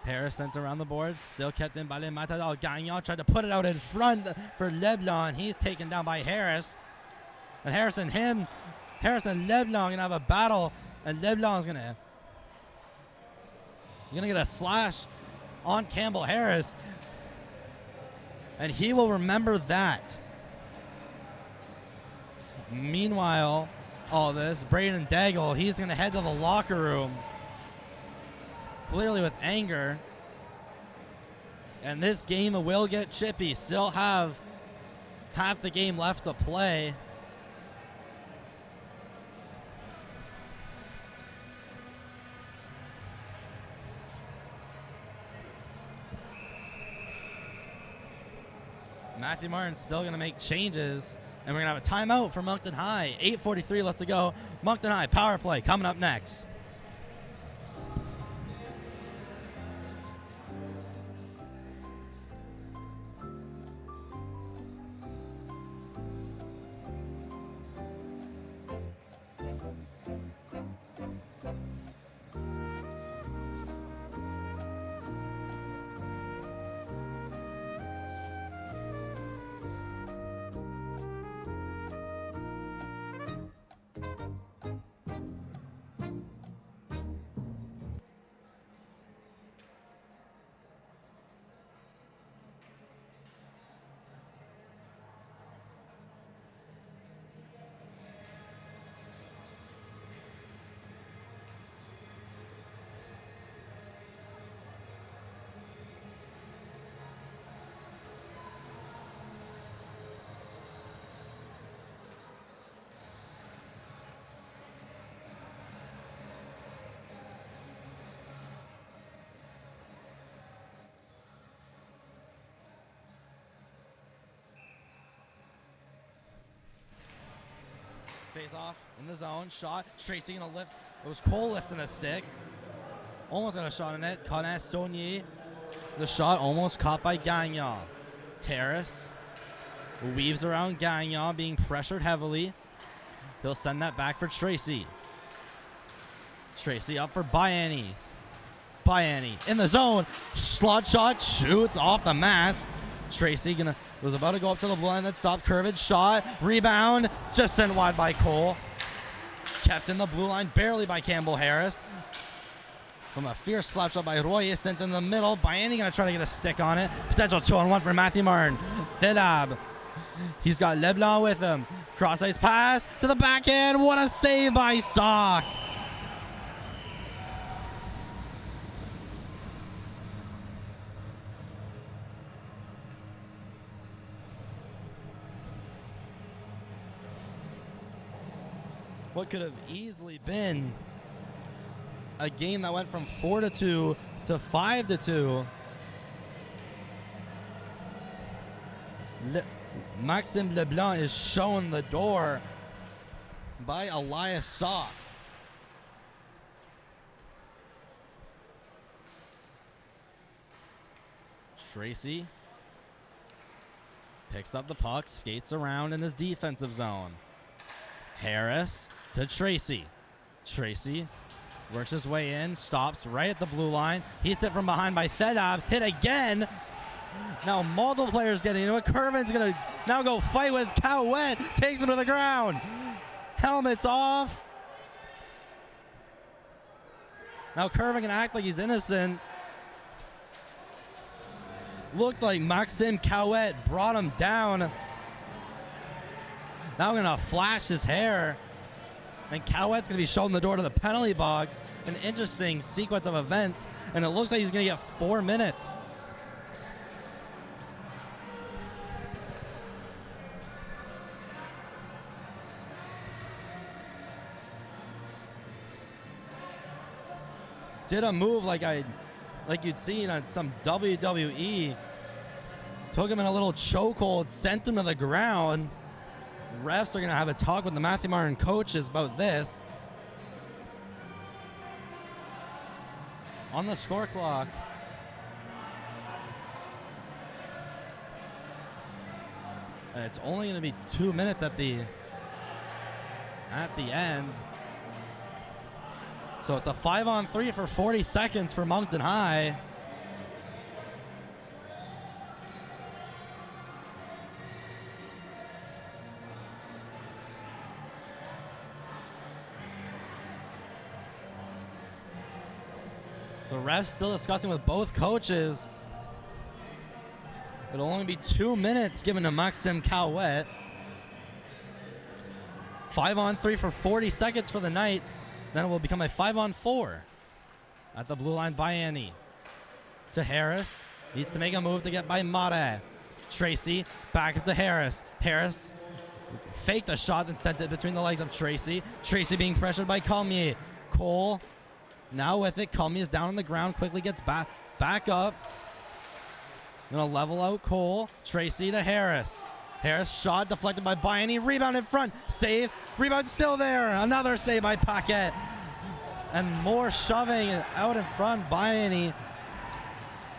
Harris sent around the boards, still kept in by Le Matador. Gagnon tried to put it out in front for Leblanc. He's taken down by Harris. And Harris and Leblanc gonna have a battle, and Leblanc's gonna get a slash on Campbell Harris. And he will remember that. Meanwhile, all this, Braden Daigle, he's going to head to the locker room, clearly with anger. And this game will get chippy. Still have half the game left to play. Mathieu-Martin still going to make changes. And we're going to have a timeout for Moncton High. 8:43 left to go. Moncton High power play coming up next. Face off in the zone. Shot. Tracy gonna lift. It was Cole lifting a stick. Almost got a shot in it. Connor Saunier. The shot almost caught by Gagnon. Harris weaves around Gagnon, being pressured heavily. He'll send that back for Tracy. Tracy up for Biani. Biani in the zone. Slot shot. Shoots off the mask. Tracy was about to go up to the blue line that stopped. Curved shot. Rebound. Just sent wide by Cole. Kept in the blue line barely by Campbell Harris. From a fierce slap shot by Roy, sent in the middle. Bayani going to try to get a stick on it. Potential 2-on-1 for Mathieu-Martin. Thilab. He's got Leblanc with him. Cross ice pass to the backhand. What a save by Sock. What could have easily been a game that went from 4-2 to 5-2. Maxime Leblanc is shown the door by Elias Sock. Tracy picks up the puck, skates around in his defensive zone. Harris to Tracy. Tracy works his way in, stops right at the blue line. He's hit from behind by Thedab. Hit again. Now multiple players getting into it. Curvin's going to now go fight with Cowett. Takes him to the ground. Helmet's off. Now Curvin can act like he's innocent. Looked like Maxime Cowett brought him down. Now going to flash his hair. And Cowett's going to be shown the door to the penalty box. An interesting sequence of events. And it looks like he's going to get 4 minutes. Did a move like you'd seen on some WWE. Took him in a little chokehold, sent him to the ground. Refs are going to have a talk with the Mathieu-Martin coaches about this. On the score clock. And it's only going to be 2 minutes at the end. So it's a 5-on-3 for 40 seconds for Moncton High. The refs still discussing with both coaches. It'll only be 2 minutes given to Maxime Cowett. 5-on-3 for 40 seconds for the Knights. Then it will become a 5-on-4 at the blue line by Annie. To Harris. Needs to make a move to get by Mare. Tracy back up to Harris. Harris faked a shot and sent it between the legs of Tracy. Tracy being pressured by Cormier. Cole now with it. Cormier is down on the ground. Quickly gets back up. Gonna level out Cole. Tracy to Harris. Harris shot deflected by Bayani. Rebound in front. Save. Rebound still there. Another save by Paquette. And more shoving out in front. Bayani.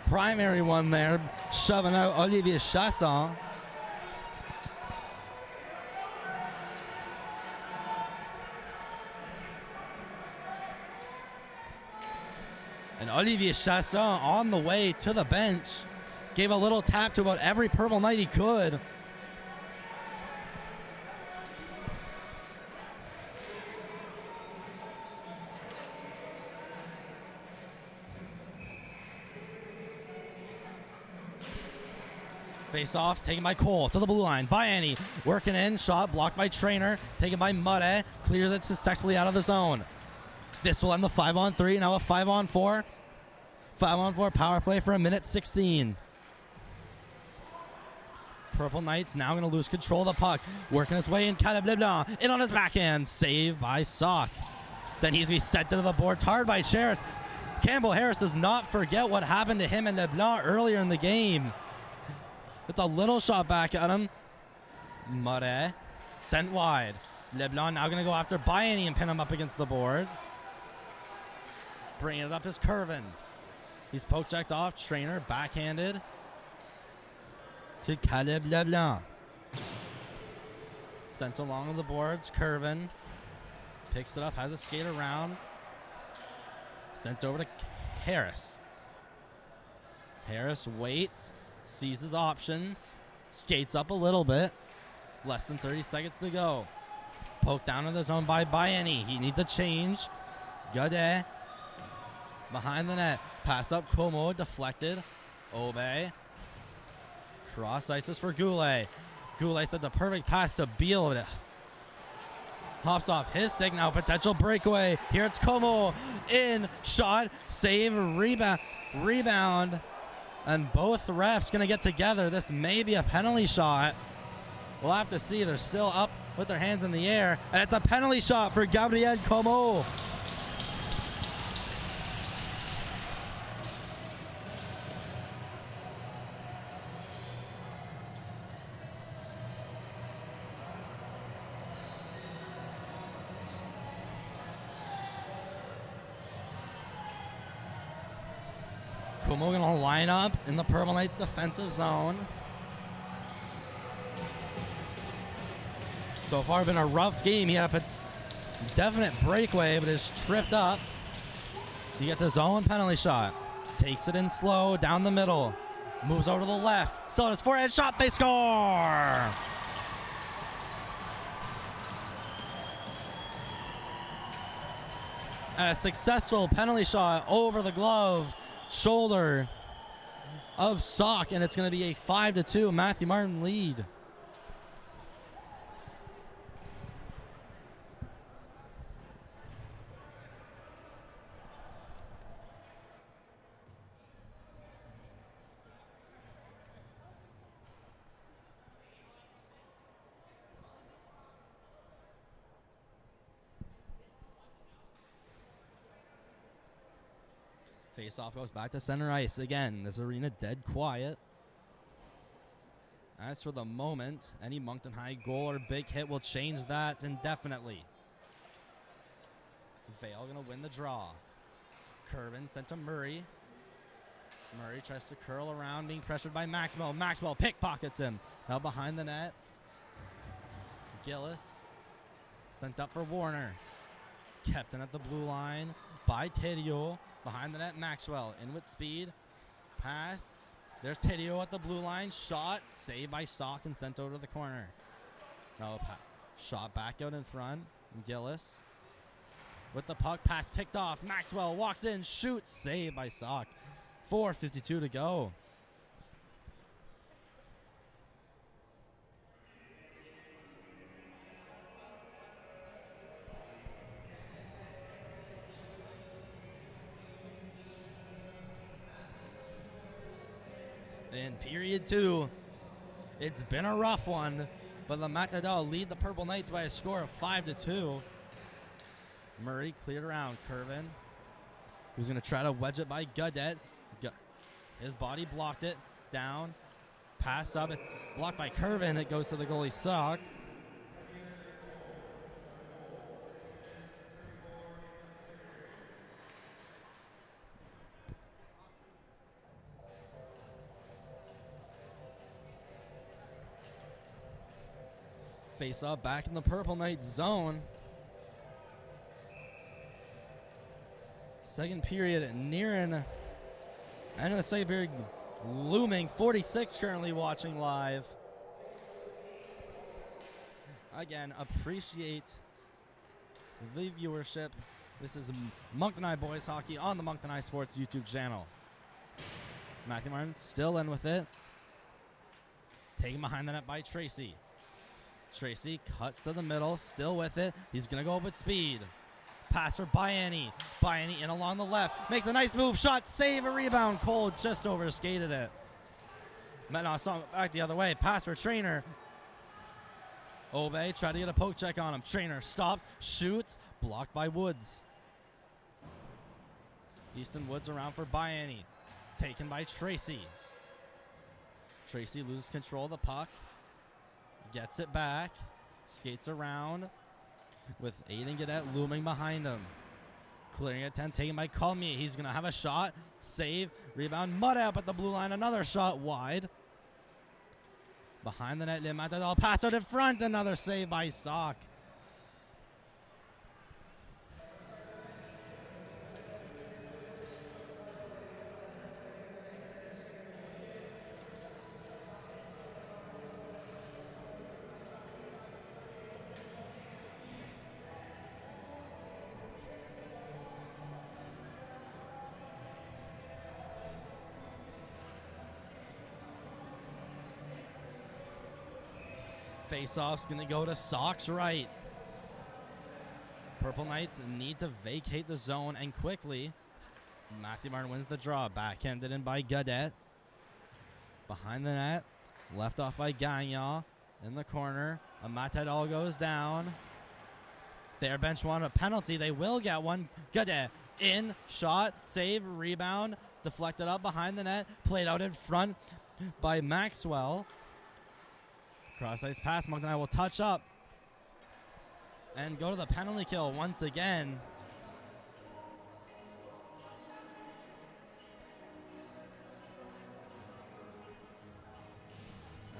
Primary one there. Shoving out Olivier Chasson. And Olivier Chasson on the way to the bench. Gave a little tap to about every Purple Knight he could. Face off, taken by Cole to the blue line. Bayani working in, shot blocked by Trainer, taken by Mudde, clears it successfully out of the zone. This will end the 5-on-3, now a 5-on-4. 5-on-4 power play for 1:16. Purple Knights now going to lose control of the puck. Working his way in, Caleb Leblanc in on his backhand. Save by Sock. Then he's going to be sent to the boards hard by Harris. Campbell Harris does not forget what happened to him and Leblanc earlier in the game. It's a little shot back at him. Murray sent wide. Leblanc now going to go after Bayani and pin him up against the boards. Bringing it up is Curvin. He's poke checked off. Trainer backhanded to Caleb Leblanc. Sent along the boards. Curvin picks it up, has a skate around. Sent over to Harris. Harris waits, sees his options, skates up a little bit. Less than 30 seconds to go. Poked down in the zone by Bayani. He needs a change. Godet. Behind the net. Pass up Como. Deflected. Obe. Cross ices for Goulet. Goulet sent the perfect pass to Beal. But it hops off his stick now. Potential breakaway. Here it's Como. In. Shot. Save. Rebound. And both refs going to get together. This may be a penalty shot. We'll have to see. They're still up with their hands in the air. And it's a penalty shot for Gabriel Como. Como going to line up in the Purple Knights defensive zone. So far, been a rough game. He had a definite breakaway, but is tripped up. You get the zone penalty shot. Takes it in slow, down the middle. Moves over to the left. Still on his forehead shot. They score! And a successful penalty shot over the glove, shoulder of Sock, and it's going to be a 5-2 Mathieu-Martin lead. Face-off goes back to center ice again. This arena dead quiet. As for the moment, any Moncton High goal or big hit will change that indefinitely. Vale gonna win the draw. Curvin sent to Murray. Murray tries to curl around, being pressured by Maxwell. Maxwell pickpockets him. Now behind the net. Gillis sent up for Warner. Kept in at the blue line by Tedio. Behind the net, Maxwell in with speed. Pass. There's Tedio at the blue line. Shot. Saved by Sock and sent over to the corner. No, shot back out in front. Gillis with the puck. Pass picked off. Maxwell walks in. Shoots. Saved by Sock. 4:52 to go. In period 2, it's been a rough one, but the Matadors lead the Purple Knights by a score of 5-2. Murray cleared around. Curvin, who's going to try to wedge it by Godet. His body blocked it. Down. Pass up. It's blocked by Curvin. It goes to the goalie Sock. Face up back in the Purple Knight zone. Second period nearing end of the second period looming. 46 currently watching live. Again, appreciate the viewership. This is Moncton High Boys Hockey on the Moncton High Sports YouTube channel. Mathieu-Martin still in with it. Taken behind the net by Tracy. Tracy cuts to the middle, still with it. He's going to go up with speed. Pass for Bayani. Bayani in along the left. Makes a nice move. Shot, save, a rebound. Cole just overskated it. No, saw back the other way. Pass for Trainer. Obe tried to get a poke check on him. Trainer stops, shoots, blocked by Woods. Easton Woods around for Bayani. Taken by Tracy. Tracy loses control of the puck. Gets it back, skates around with Aiden Gadet looming behind him. Clearing at 10, taken by Colmier. He's going to have a shot, save, rebound, mud up at the blue line, another shot wide. Behind the net, Le Matador, pass out in front, another save by Sock. Face-off's going to go to Sock's right. Purple Knights need to vacate the zone and quickly. Mathieu-Martin wins the draw. Backhanded in by Gadet. Behind the net. Left off by Gagnon. In the corner. A Matador goes down. Their bench want a penalty. They will get one. Gadet in. Shot. Save. Rebound. Deflected up behind the net. Played out in front by Maxwell. Cross ice pass. Moncton will touch up and go to the penalty kill once again.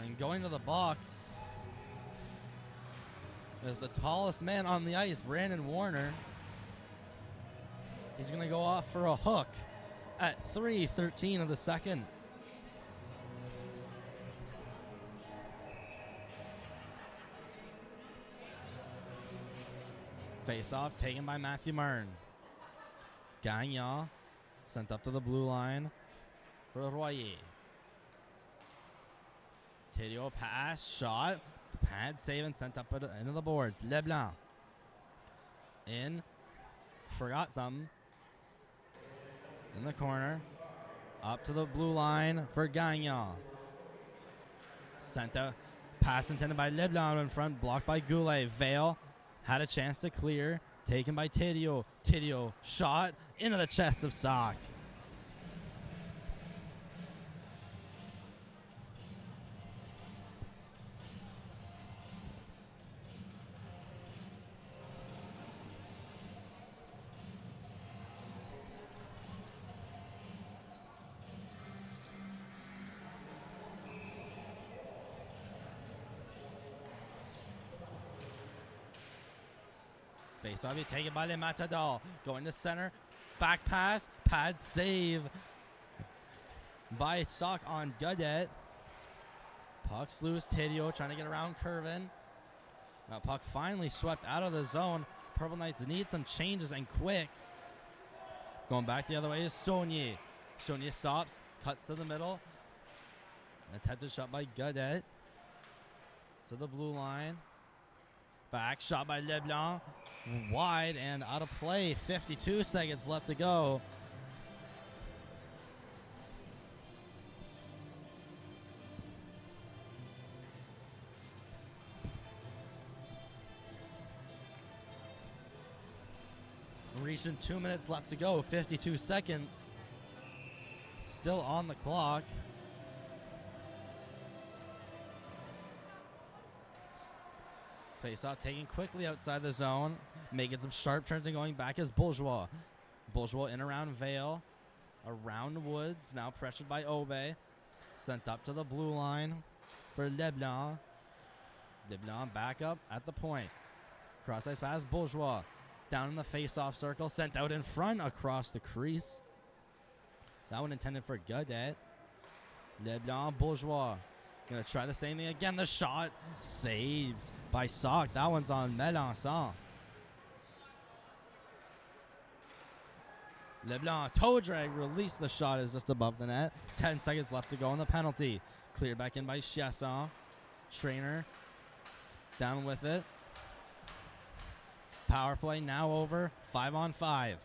And going to the box is the tallest man on the ice, Brandon Warner. He's going to go off for a hook at 3:13 of the second. Face-off taken by Mathieu-Martin. Gagnon sent up to the blue line for Royer. Thériault pass, shot, pad save and sent up into the boards. Leblanc in, forgot something. In the corner, up to the blue line for Gagnon. Sent out, pass intended by Leblanc in front, blocked by Goulet. Vale had a chance to clear, taken by Thériault. Thériault shot into the chest of Sock. Face-off taken by the Matador. Going to center. Back pass. Pad save by Sock on Gadet. Puck's loose. Thériault trying to get around Curvin. Now puck finally swept out of the zone. Purple Knights need some changes and quick. Going back the other way is Saunier. Saunier stops. Cuts to the middle. Attempted shot by Gadet. To the blue line. Back shot by Leblanc. Wide and out of play. 52 seconds left to go. Reaching 2 minutes left to go. 52 seconds. Still on the clock. Face-off taken quickly outside the zone. Making some sharp turns and going back is Bourgeois. Bourgeois in around Vale. Around Woods. Now pressured by Aubé. Sent up to the blue line for Leblanc. Leblanc back up at the point. Cross ice pass. Bourgeois down in the face-off circle. Sent out in front across the crease. That one intended for Gadet. Leblanc, Bourgeois. Gonna try the same thing again. The shot saved by Sock. That one's on Melançon. Leblanc, toe drag, release the shot is just above the net. 10 seconds left to go on the penalty. Cleared back in by Chasson. Trainer down with it. Power play now over. 5-on-5.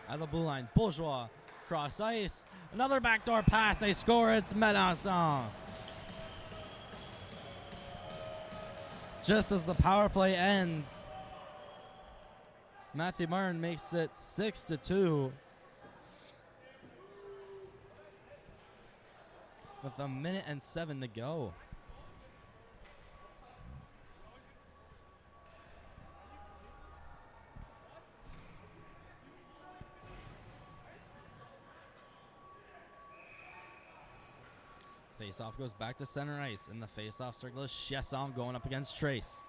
At the blue line, Bourgeois. Cross ice. Another backdoor pass. They score. It's Melançon. Just as the power play ends, Mathieu-Martin makes it 6-2. With 1:07 to go. Face-off goes back to center ice. In the face-off circle is Chasson going up against Trace.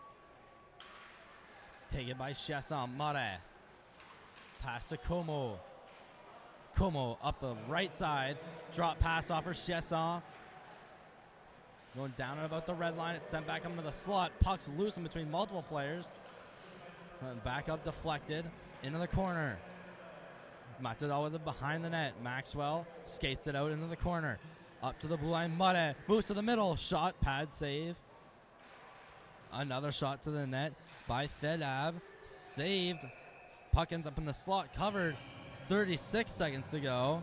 Taken by Chasson. Mare. Pass to Como. Como up the right side. Drop pass off for Chasson. Going down and about the red line. It's sent back into the slot. Puck's loose in between multiple players. And back up deflected. Into the corner. Matador with it behind the net. Maxwell skates it out into the corner. Up to the blue line, Mudde moves to the middle. Shot, pad save. Another shot to the net by Thelab. Saved. Puck ends up in the slot, covered. 36 seconds to go.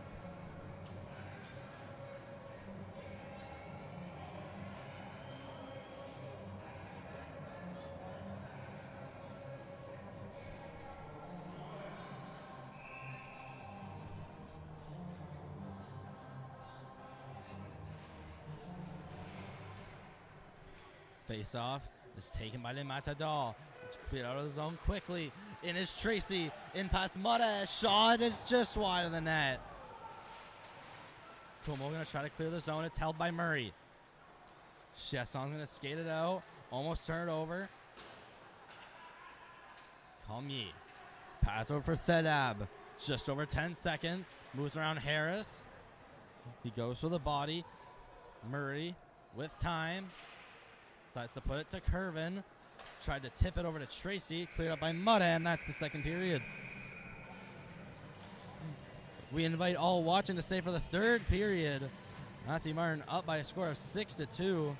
Face-off is taken by the Matadors. It's cleared out of the zone quickly. In is Tracy. In past Mudde. Shot is just wide of the net. Kumo going to try to clear the zone. It's held by Murray. Chesson's going to skate it out. Almost turn it over. Calmier. Pass over for Thelab. Just over 10 seconds. Moves around Harris. He goes for the body. Murray with time. Decides to put it to Curvin. Tried to tip it over to Tracy. Cleared up by Mudde, and that's the second period. We invite all watching to stay for the third period. Mathieu-Martin up by a score of 6-2.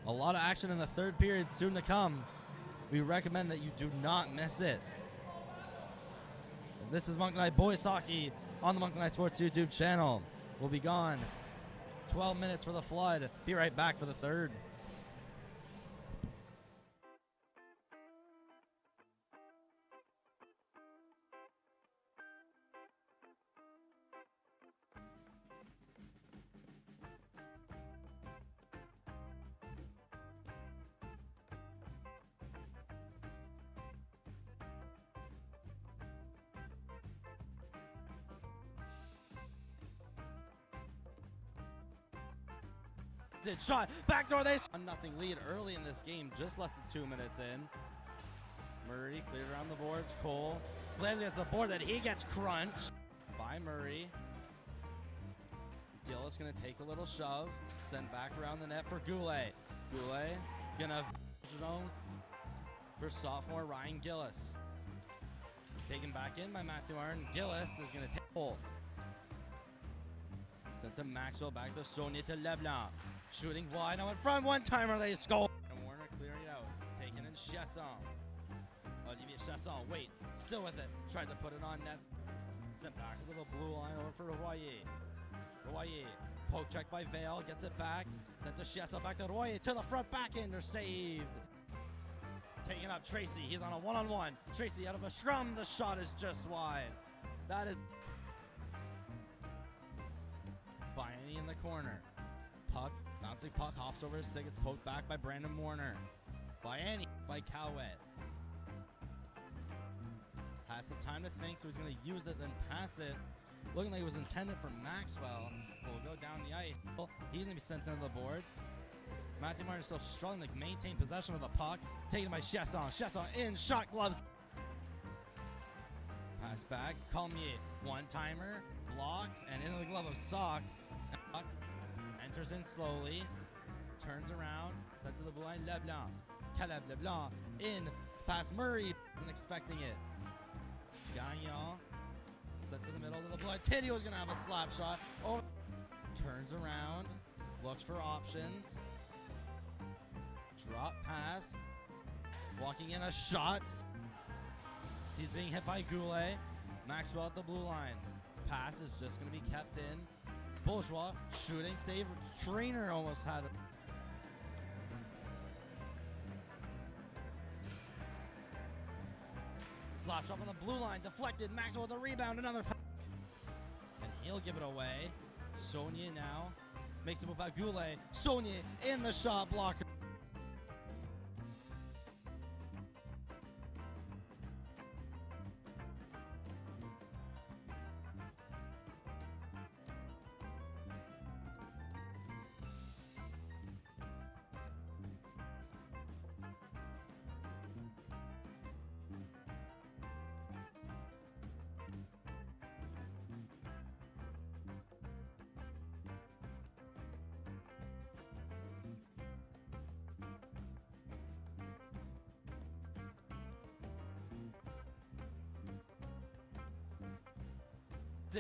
A lot of action in the third period soon to come. We recommend that you do not miss it. This is Moncton Boys Hockey on the Moncton Sports YouTube channel. We'll be gone. 12 minutes for the flood. Be right back for the third. Shot, backdoor, they 1-0 lead early in this game, just less than 2 minutes in. Murray cleared around the boards. Cole slams against the board that he gets crunched by Murray. Gillis gonna take a little shove, sent back around the net for Goulet. Goulet gonna zone for sophomore Ryan Gillis. Taken back in by Mathieu-Martin. Gillis is gonna take hold. Sent to Maxwell, back to Sonia to Leblanc. Shooting wide, now in front, one-timer, they score. And Warner clearing it out, taken in Chesson. Olivier Chesson waits, still with it, tried to put it on net. Sent back to the blue line over for Royer. Royer, poke check by Vale, gets it back. Sent to Chesson, back to Royer, to the front, back in, they're saved. Taking up Tracy, he's on a one-on-one. Tracy out of a scrum, the shot is just wide. That is... Bayani in the corner. Puck, bouncing puck, hops over his stick. It's poked back by Brandon Warner. Bayani by Cowett. Has some time to think, so he's going to use it, then pass it. Looking like it was intended for Maxwell. Will go down the ice. He's going to be sent into the boards. Mathieu-Martin still struggling to maintain possession of the puck. Taken by Chesson. Chesson in, shot gloves. Pass back, Calmier. One-timer, blocked, and into the glove of Sock. Puck enters in slowly, turns around, sent to the blue line, Leblanc. Caleb Leblanc in, past Murray, isn't expecting it. Gagnon, sent to the middle of the blue line. Tidio's gonna have a slap shot. Oh, turns around, looks for options. Drop pass, walking in a shot. He's being hit by Goulet. Maxwell at the blue line. Pass is just going to be kept in. Bourgeois shooting, save. Trainer almost had it. Slap shot on the blue line, deflected. Maxwell with a rebound, another pass. And he'll give it away. Sonia now makes a move out. Goulet. Sonia in the shot blocker.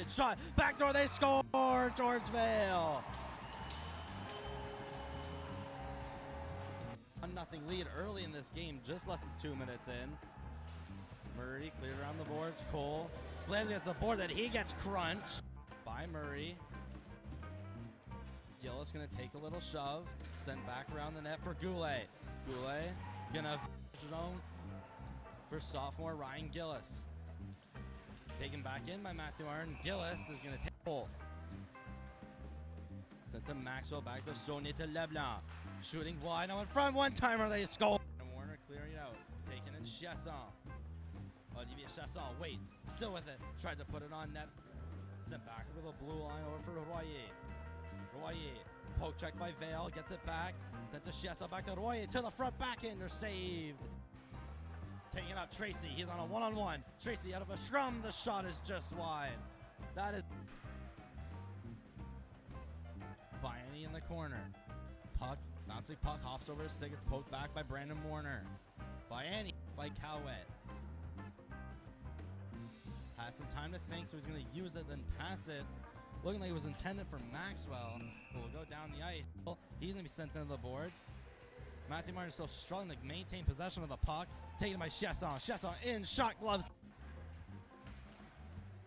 Shot, backdoor, they score, Georgevale. 1-0 lead early in this game, just less than 2 minutes in. Murray cleared around the boards. Cole slams against the board, that he gets crunched by Murray. Gillis gonna take a little shove, sent back around the net for Goulet. Goulet gonna zone for sophomore Ryan Gillis. Taken back in by Mathieu-Martin. Gillis is gonna take Cole. Sent to Maxwell, back to Saunier to Leblanc. Shooting wide, now in front, one-timer, they score. And Warner clearing it out, taken in Chasson. Olivier Chasson waits, still with it, tried to put it on net. Sent back over the blue line over for Royer. Royer, poke check by Vale, gets it back. Sent to Chasson, back to Royer, to the front, back in, they're saved. Taking up Tracy, he's on a one-on-one. Tracy out of a scrum, the shot is just wide. That is Vianney in the corner. Puck, bouncing puck, hops over his stick, it's poked back by Brandon Warner. Vianney by Cowett. Has some time to think, so he's going to use it, then pass it. Looking like it was intended for Maxwell, but will go down the ice. He's going to be sent into the boards. Mathieu-Martin is still struggling to maintain possession of the puck. Taken by Chasson. Chasson in, shot gloves.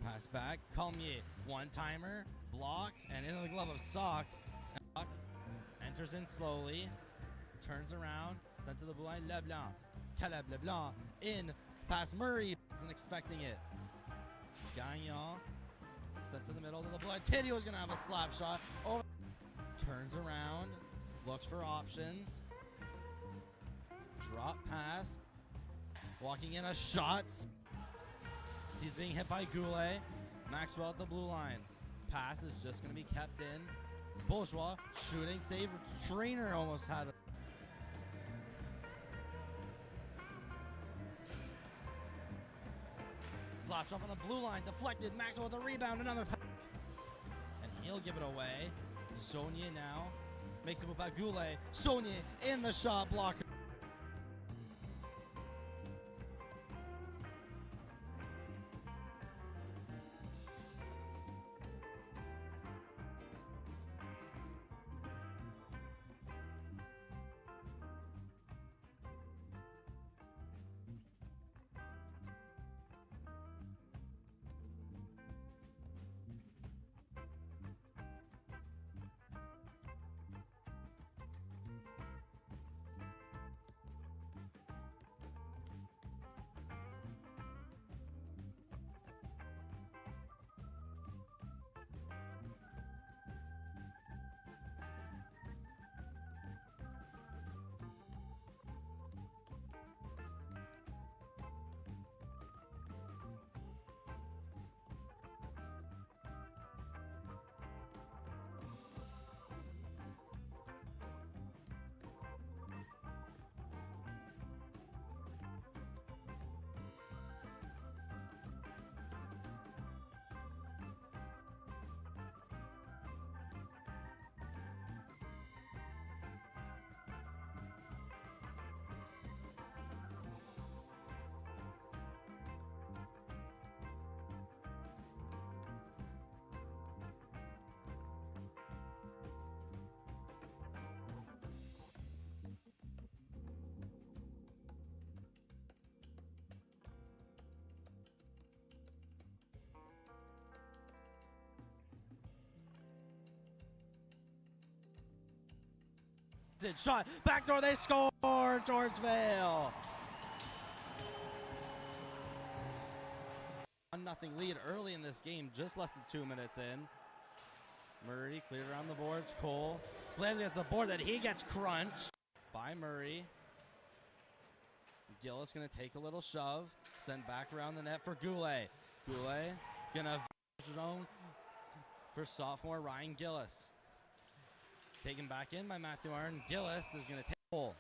Pass back, Colmier, one-timer, blocked, and into the glove of Sock. Puck enters in slowly, turns around, sent to the blue line, Leblanc. Caleb Leblanc in, past Murray, wasn't expecting it. Gagnon sent to the middle of the blue line. Tidio's gonna have a slap shot. Over, turns around, looks for options. Drop pass, walking in a shot. He's being hit by Goulet. Maxwell at the blue line. Pass is just going to be kept in. Bourgeois shooting, save. Trainer almost had it. Slap shot on the blue line, deflected. Maxwell with a rebound, another pass. And he'll give it away. Saunier now makes it move out. Goulet. Saunier in the shot blocker. Shot, backdoor, they score, Georgevale. 1-0 lead early in this game, just less than 2 minutes in. Murray cleared around the boards. Cole slams against the board, that he gets crunched by Murray. Gillis gonna take a little shove, sent back around the net for Goulet. Goulet gonna zone for sophomore Ryan Gillis. Taken back in by Mathieu-Martin. Gillis is going to take Cole.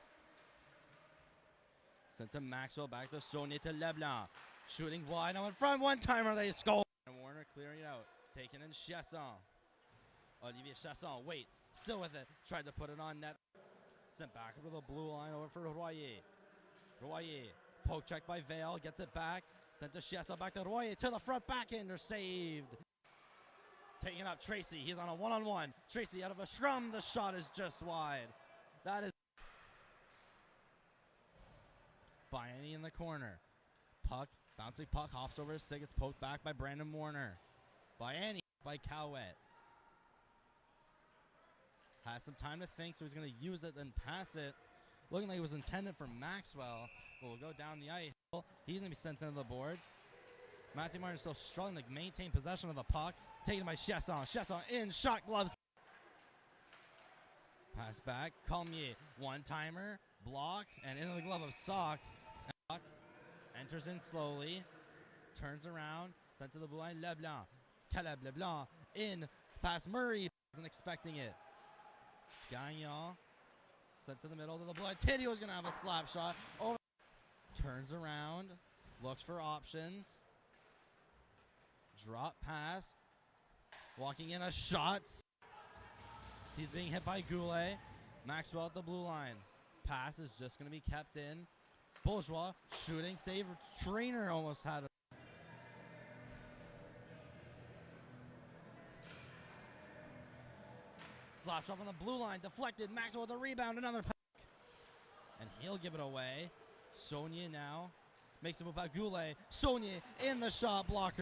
Sent to Maxwell, back to Saunier to Leblanc. Shooting wide, now in front, one-timer, they score. And Warner clearing it out, taken in Chasson. Olivier Chasson waits, still with it, tried to put it on net. Sent back over the blue line over for Royer. Royer, poke check by Vale, gets it back. Sent to Chasson, back to Royer, to the front, back in, they're saved. taking up Tracy. He's on a one-on-one. Tracy out of a scrum. The shot is just wide. That is Biani in the corner. Puck, bouncing puck, hops over his stick. It's poked back by Brandon Warner. Biani by Cowett. Has some time to think, so he's going to use it, then pass it. Looking like it was intended for Maxwell. But will go down the ice. He's going to be sent into the boards. Mathieu-Martin still struggling to maintain possession of the puck. Taken by Chesson. Chesson in, shot gloves. Pass back. Colmier, one-timer, blocked, and into the glove of Sauk. Puck enters in slowly, turns around, sent to the blue line. Leblanc. Caleb Leblanc in, past Murray. Wasn't expecting it. Gagnon sent to the middle to the blue line. Tidio's going to have a slap shot. Over. Turns around, looks for options. Drop pass. Walking in a shot. He's being hit by Goulet. Maxwell at the blue line. Pass is just going to be kept in. Bourgeois shooting, save. Trainer almost had it. Slap shot on the blue line. Deflected. Maxwell with the rebound. Another puck. And he'll give it away. Saunier now makes a move by Goulet. Saunier in the shot blocker.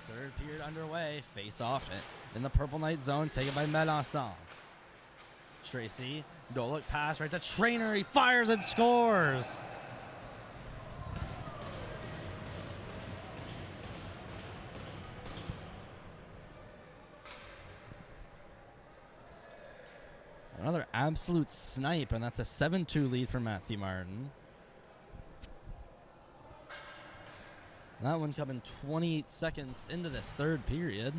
Third period underway. Face off in the Purple Knight zone. Taken by Melanson. Tracy. No look pass right to Trainer. He fires and scores. Another absolute snipe, and that's a 7-2 lead for Mathieu-Martin. That one coming 28 seconds into this third period.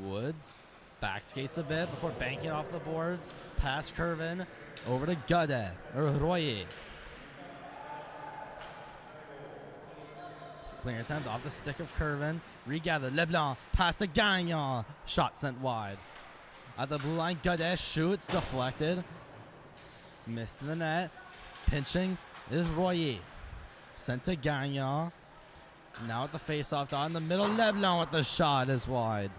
Woods back skates a bit before banking off the boards. Past Curvin over to Godet or Royer. Clear attempt off the stick of Curvin. Regathered. LeBlanc past to Gagnon. Shot sent wide. At the blue line, Godet shoots. Deflected. Missed in the net. Pinching is Royer. Sent to Gagnon. Now at the face-off dot in the middle. LeBlanc with the shot is wide.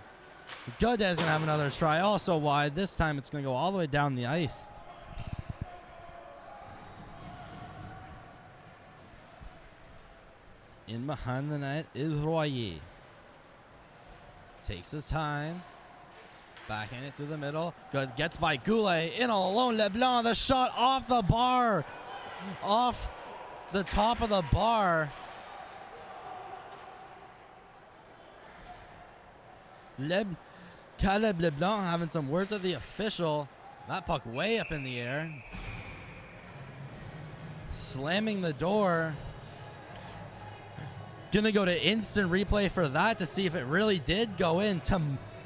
Godet's going to have another try. Also wide. This time it's going to go all the way down the ice. In behind the net is Royer. Takes his time. Backing it through the middle. Good. Gets by Goulet. In alone. LeBlanc. The shot off the bar. Off the top of the bar. Caleb LeBlanc having some words with the official. That puck way up in the air. Slamming the door. Gonna go to instant replay for that to see if it really did go in.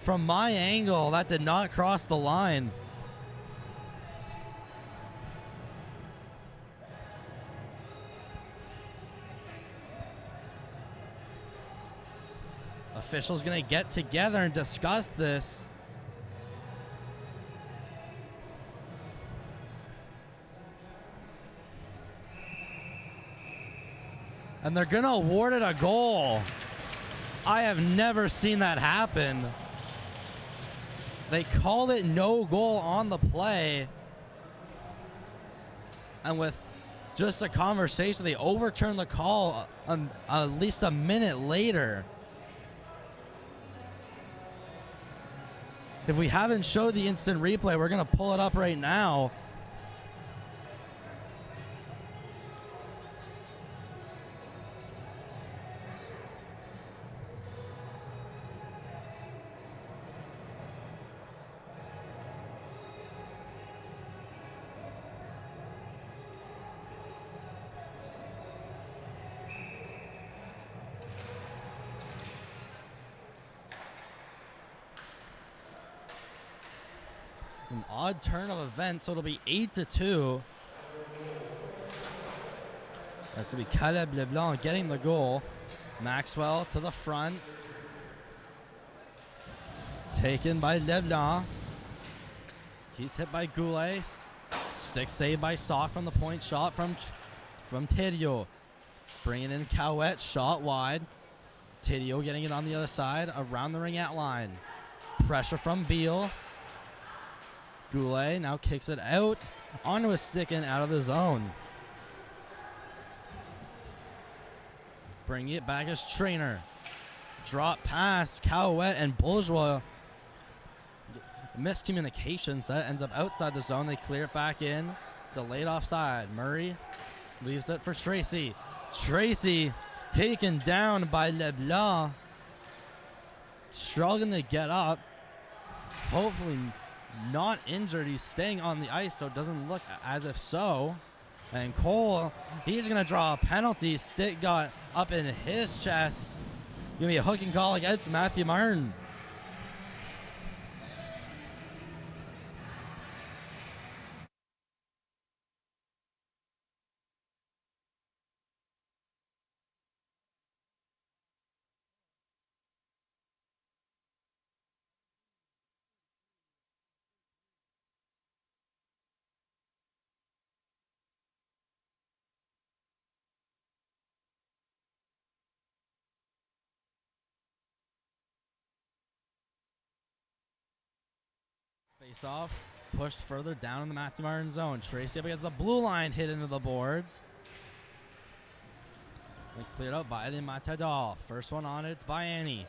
From my angle, that did not cross the line. Officials gonna get together and discuss this. And they're gonna award it a goal. I have never seen that happen. They called it no goal on the play. And with just a conversation, they overturned the call at least a minute later. If we haven't showed the instant replay, we're gonna pull it up right now. An odd turn of events, so it'll be 8-2. That's going to be Caleb LeBlanc getting the goal. Maxwell to the front. Taken by LeBlanc. He's hit by Goulet. Stick saved by Sauk from the point shot from Thériault. Bringing in Cowett, shot wide. Thériault getting it on the other side, around the ring at line. Pressure from Beal. Goulet now kicks it out onto a stick and out of the zone. Bring it back as Trainer. Drop pass, Cowett and Bourgeois. Miscommunications, that ends up outside the zone. They clear it back in. Delayed offside. Murray leaves it for Tracy. Tracy taken down by LeBlanc. Struggling to get up. Hopefully not injured. He's staying on the ice, so it doesn't look as if so. And Cole, he's going to draw a penalty. Stick got up in his chest. Going to be a hooking call against Mathieu-Martin. Face off, pushed further down in the Mathieu-Martin zone. Tracy up against the blue line, hit into the boards. And cleared out by the Matadors. First one on it, it's Bayani.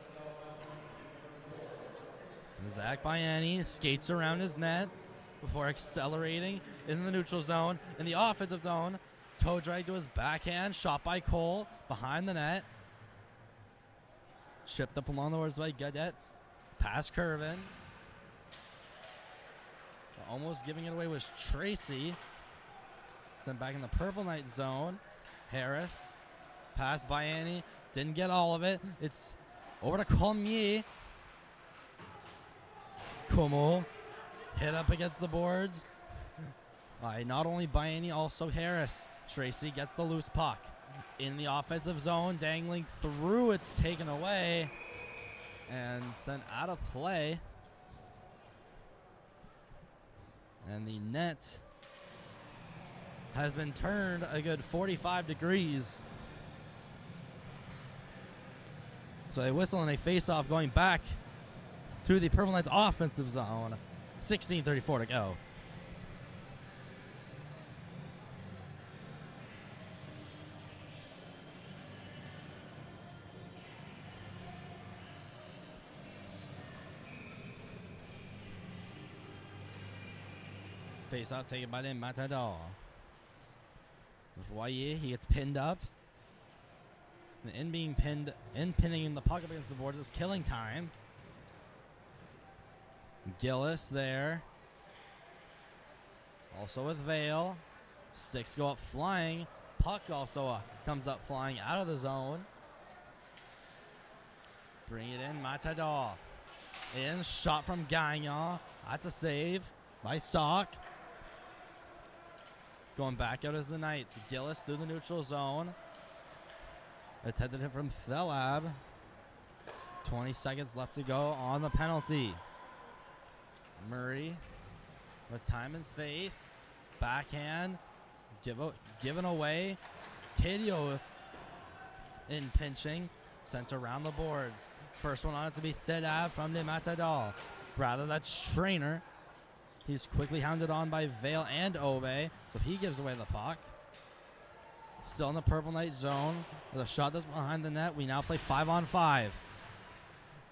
Zach Bayani skates around his net before accelerating in the neutral zone. In the offensive zone, toe drag to his backhand, shot by Cole behind the net. Chipped up along the boards by Gadet. Pass Curvin. Almost giving it away was Tracy. Sent back in the Purple Knight zone. Harris. Pass by Annie. Didn't get all of it. It's over to Colmier. Como. Hit up against the boards. Not only Bayani, also Harris. Tracy gets the loose puck. In the offensive zone, dangling through. It's taken away and sent out of play. And the net has been turned a good 45 degrees. So they whistle and they face off going back to the Purple Knights offensive zone. 16:34 to go. Face off taken by the Matador. Voyer, he gets pinned up. And in being pinned, pinning the puck up against the boards is killing time. Gillis there. Also with Vale. Sticks go up flying. Puck also comes up flying out of the zone. Bring it in, Matador. In, shot from Gagnon. That's a save by Sock. Going back out as the Knights. Gillis through the neutral zone. Attempted hit from Thelab. 20 seconds left to go on the penalty. Murray with time and space. Backhand. Given away. Tadio in pinching. Sent around the boards. First one on it to be Thelab from the Matador. Rather, that's Trainer. He's quickly hounded on by Vale and Obe, so he gives away the puck. Still in the Purple Knight zone with a shot that's behind the net. We now play 5-on-5.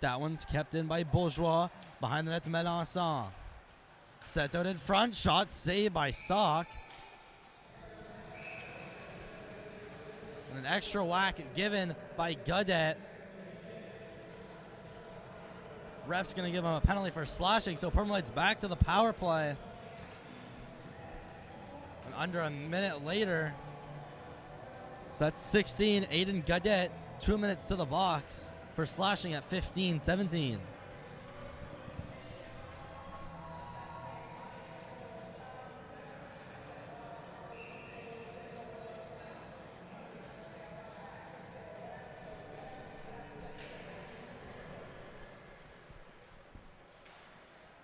That one's kept in by Bourgeois. Behind the net to Melanson. Set out in front. Shot saved by Sock. And an extra whack given by Gadet. Ref's going to give him a penalty for slashing, so Purple Knight's back to the power play. And under a minute later, so that's 16. Aiden Gadet, 2 minutes to the box for slashing at 15-17.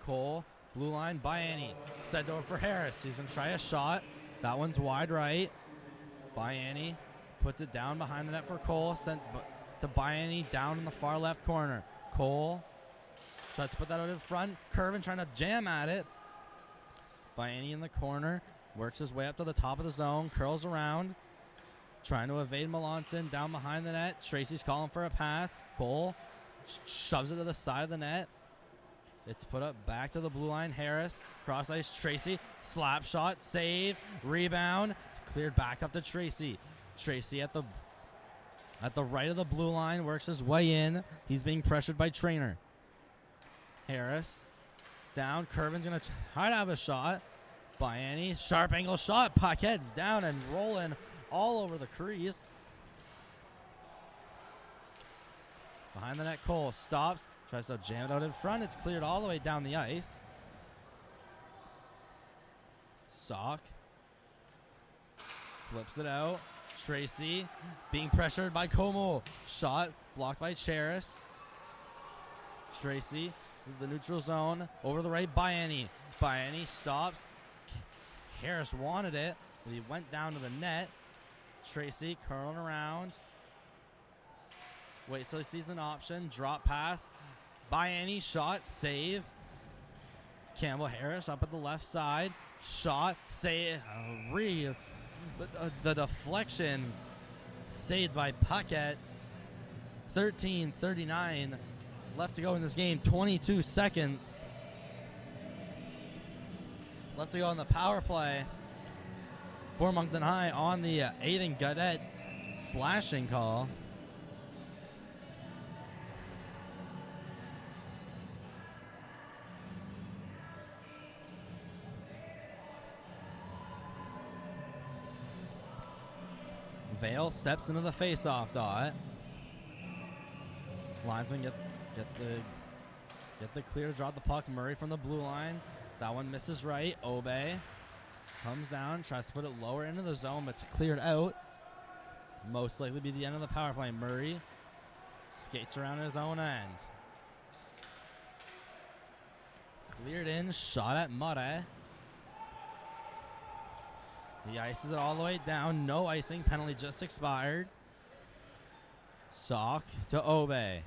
Cole, blue line, Bayani. Sent over for Harris. He's going to try a shot. That one's wide right. Bayani puts it down behind the net for Cole. Sent to Bayani down in the far left corner. Cole tries to put that out in front. Curvin trying to jam at it. Bayani in the corner. Works his way up to the top of the zone. Curls around. Trying to evade Melanson down behind the net. Tracy's calling for a pass. Cole shoves it to the side of the net. It's put up back to the blue line. Harris, cross ice, Tracy, slap shot, save, rebound, cleared back up to Tracy. Tracy at the right of the blue line, works his way in. He's being pressured by Trainer. Harris, down, Curvin's gonna try to have a shot. Bayani, sharp angle shot, puck heads down and rolling all over the crease. Behind the net, Cole stops, tries to jam it out in front. It's cleared all the way down the ice. Sock flips it out. Tracy being pressured by Como. Shot blocked by Cheris. Tracy with the neutral zone. Over the right, Bayani. Bayani stops. Harris wanted it, but he went down to the net. Tracy curling around. Wait till he sees an option. Drop pass. Bayani shot. Save. Campbell Harris up at the left side. Shot. Save. The deflection saved by Puckett. 13:39 left to go in this game. 22 seconds left to go on the power play for Moncton High on the Aiden Gadet slashing call. Vale steps into the face-off dot. Linesman get the clear to drop the puck. Murray from the blue line. That one misses right. Obe comes down, tries to put it lower into the zone, but it's cleared out. Most likely be the end of the power play. Murray skates around his own end. Cleared in, shot at Murray. He ices it all the way down. No icing. Penalty just expired. Sock to Obe.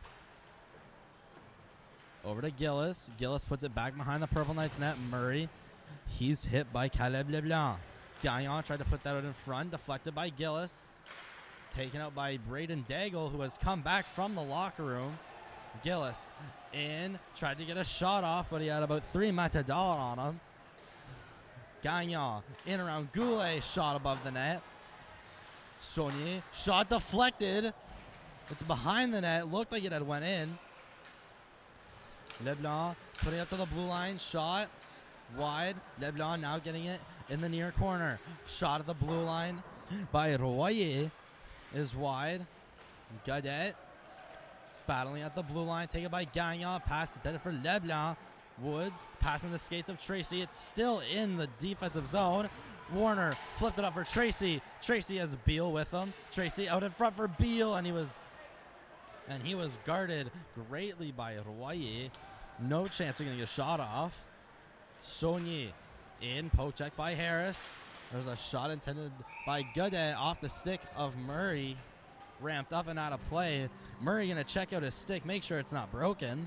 Over to Gillis. Gillis puts it back behind the Purple Knights net. Murray. He's hit by Caleb Leblanc. Gagnon tried to put that out in front. Deflected by Gillis. Taken out by Braden Daigle, who has come back from the locker room. Gillis in. Tried to get a shot off, but he had about 3 Matadors on him. Gagnon in around Goulet, shot above the net. Saunier, shot deflected. It's behind the net. Looked like it had went in. Leblanc putting it up to the blue line. Shot wide. Leblanc now getting it in the near corner. Shot at the blue line by Royer is wide. Gadet battling at the blue line. Taken by Gagnon. Pass intended for Leblanc. Woods passing the skates of Tracy. It's still in the defensive zone. Warner flipped it up for Tracy. Tracy has Beal with him. Tracy out in front for Beal, and he was guarded greatly by Royer. No chance of getting a shot off. Saunier in, poke check by Harris. There's a shot intended by Godet off the stick of Murray. Ramped up and out of play. Murray gonna check out his stick, make sure it's not broken.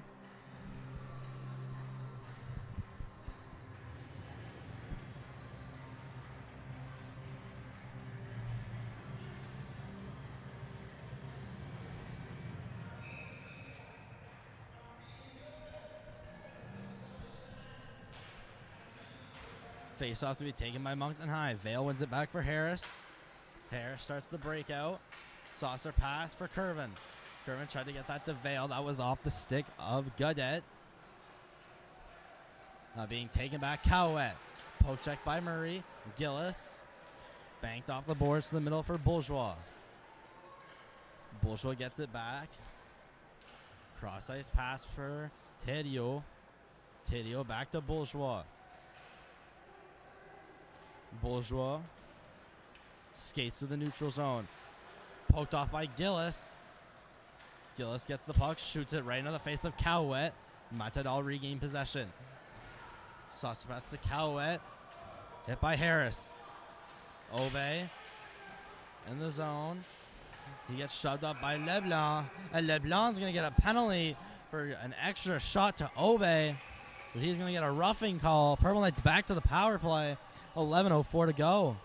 Face-offs to be taken by Moncton High. Vale wins it back for Harris. Harris starts the breakout. Saucer pass for Curvin. Curvin tried to get that to Vale. That was off the stick of Godet. Being taken back, Cowett. Poke check by Murray. Gillis. Banked off the boards to the middle for Bourgeois. Bourgeois gets it back. Cross-ice pass for Tedio. Tedio back to Bourgeois. Bourgeois skates to the neutral zone. Poked off by Gillis. Gillis gets the puck, shoots it right into the face of Cowett. Matador regain possession. Saucer pass to Cowett. Hit by Harris. Obe in the zone. He gets shoved up by Leblanc. And Leblanc's going to get a penalty for an extra shot to Obe. He's going to get a roughing call. Purple Knights back to the power play. 11:04 to go.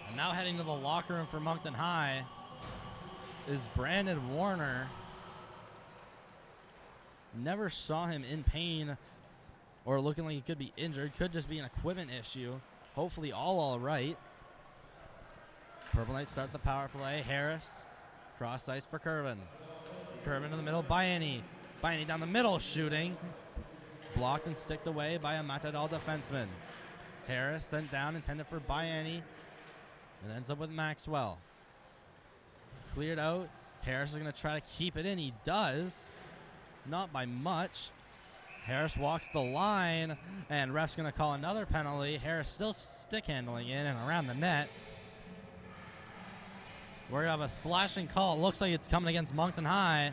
And now heading to the locker room for Moncton High is Brandon Warner. Never saw him in pain or looking like he could be injured. Could just be an equipment issue. Hopefully all right. Purple Knights start the power play. Harris, cross ice for Curvin. Curvin in the middle, Bianni. Bianni down the middle shooting. Blocked and sticked away by a Matador defenseman. Harris sent down, intended for Bianni. And ends up with Maxwell. Cleared out. Harris is going to try to keep it in. He does. Not by much. Harris walks the line, and ref's going to call another penalty. Harris still stick handling in and around the net. We're going to have a slashing call. It looks like it's coming against Moncton High.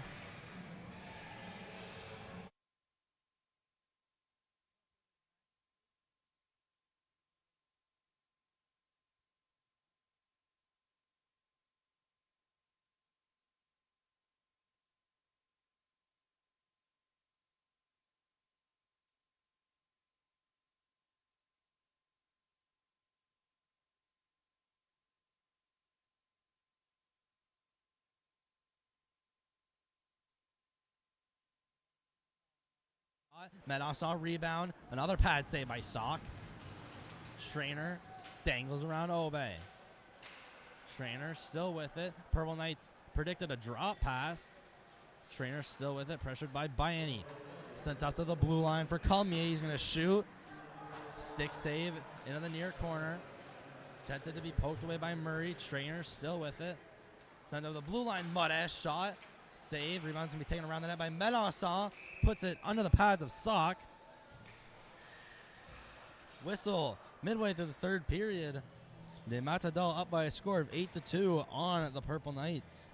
Medaw saw rebound. Another pad save by Sock. Schrainer Dangles around Obe. Trainer still with it. Purple Knights predicted a drop pass. Trainer still with it, pressured by Bayani. Sent out to the blue line for Calmier. He's going to shoot. Stick save into the near corner. Tempted to be poked away by Murray. Trainer still with it. Sent over the blue line. Mud-ass shot. Save. Rebound's going to be taken around the net by Melanson. Puts it under the pads of Sock. Whistle midway through the third period. The Matadors up by a score of 8-2 on the Purple Knights.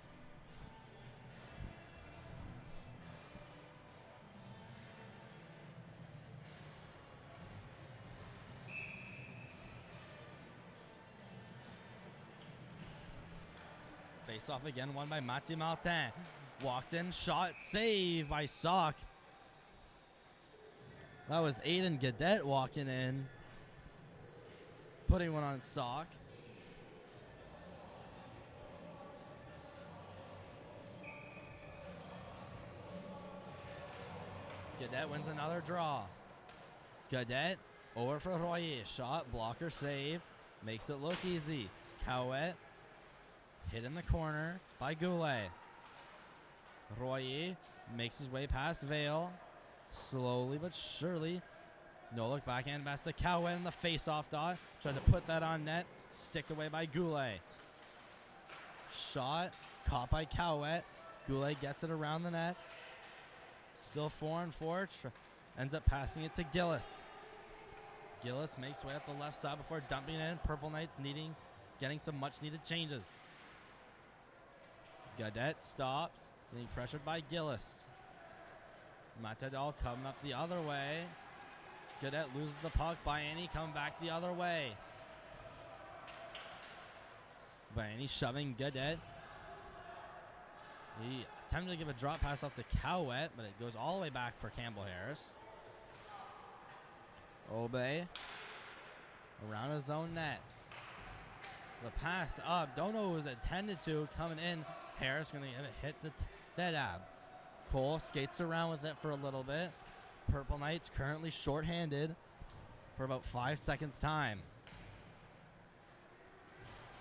Face off again, won by Mathieu-Martin. Walks in, shot, save by Sock. That was Aiden Gadet walking in, putting one on Sock. Gadet wins another draw. Gadet over for Royer. Shot, blocker, saved. Makes it look easy. Cowett hit in the corner by Goulet. Royer makes his way past Vale. Slowly but surely. No look backhand pass to Cowett in the face-off dot. Tried to put that on net. Sticked away by Goulet. Shot caught by Cowett. Goulet gets it around the net. Still 4-on-4. Ends up passing it to Gillis. Gillis makes way up the left side before dumping it in. Purple Knights getting some much-needed changes. Gadet stops, being pressured by Gillis. Matadors coming up the other way. Gadet loses the puck. Bayani coming back the other way. Bayani shoving Gadet. He attempted to give a drop pass off to Cowett, but it goes all the way back for Campbell Harris. Obe around his own net. The pass up. Don't know who it was intended to. Coming in. Harris going to hit the Thedab. Cole skates around with it for a little bit. Purple Knights currently shorthanded for about 5 seconds time.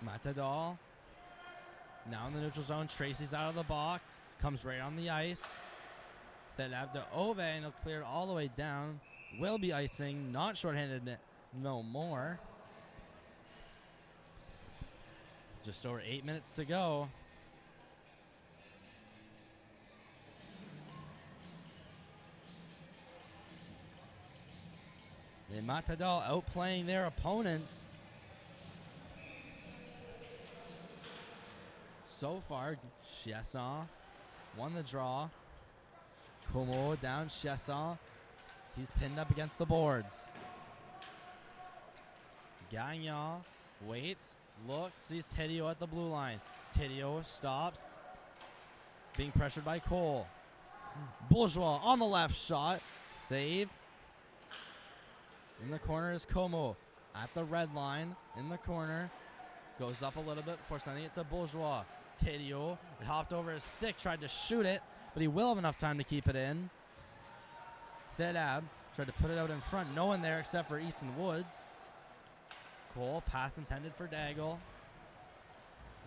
Matador now in the neutral zone. Tracy's out of the box. Comes right on the ice. Thedab to Obe, and he'll clear it all the way down. Will be icing. Not shorthanded no more. Just over 8 minutes to go. The Matadors outplaying their opponent. So far, Chiasson won the draw. Como down Chiasson. He's pinned up against the boards. Gagnon waits, looks, sees Tedio at the blue line. Tedio stops, being pressured by Cole. Bourgeois on the left shot, saved. In the corner is Como at the red line in the corner. Goes up a little bit before sending it to Bourgeois. Tedio, it hopped over his stick, tried to shoot it, but he will have enough time to keep it in. Thedab tried to put it out in front. No one there except for Easton Woods. Cole, pass intended for Daigle.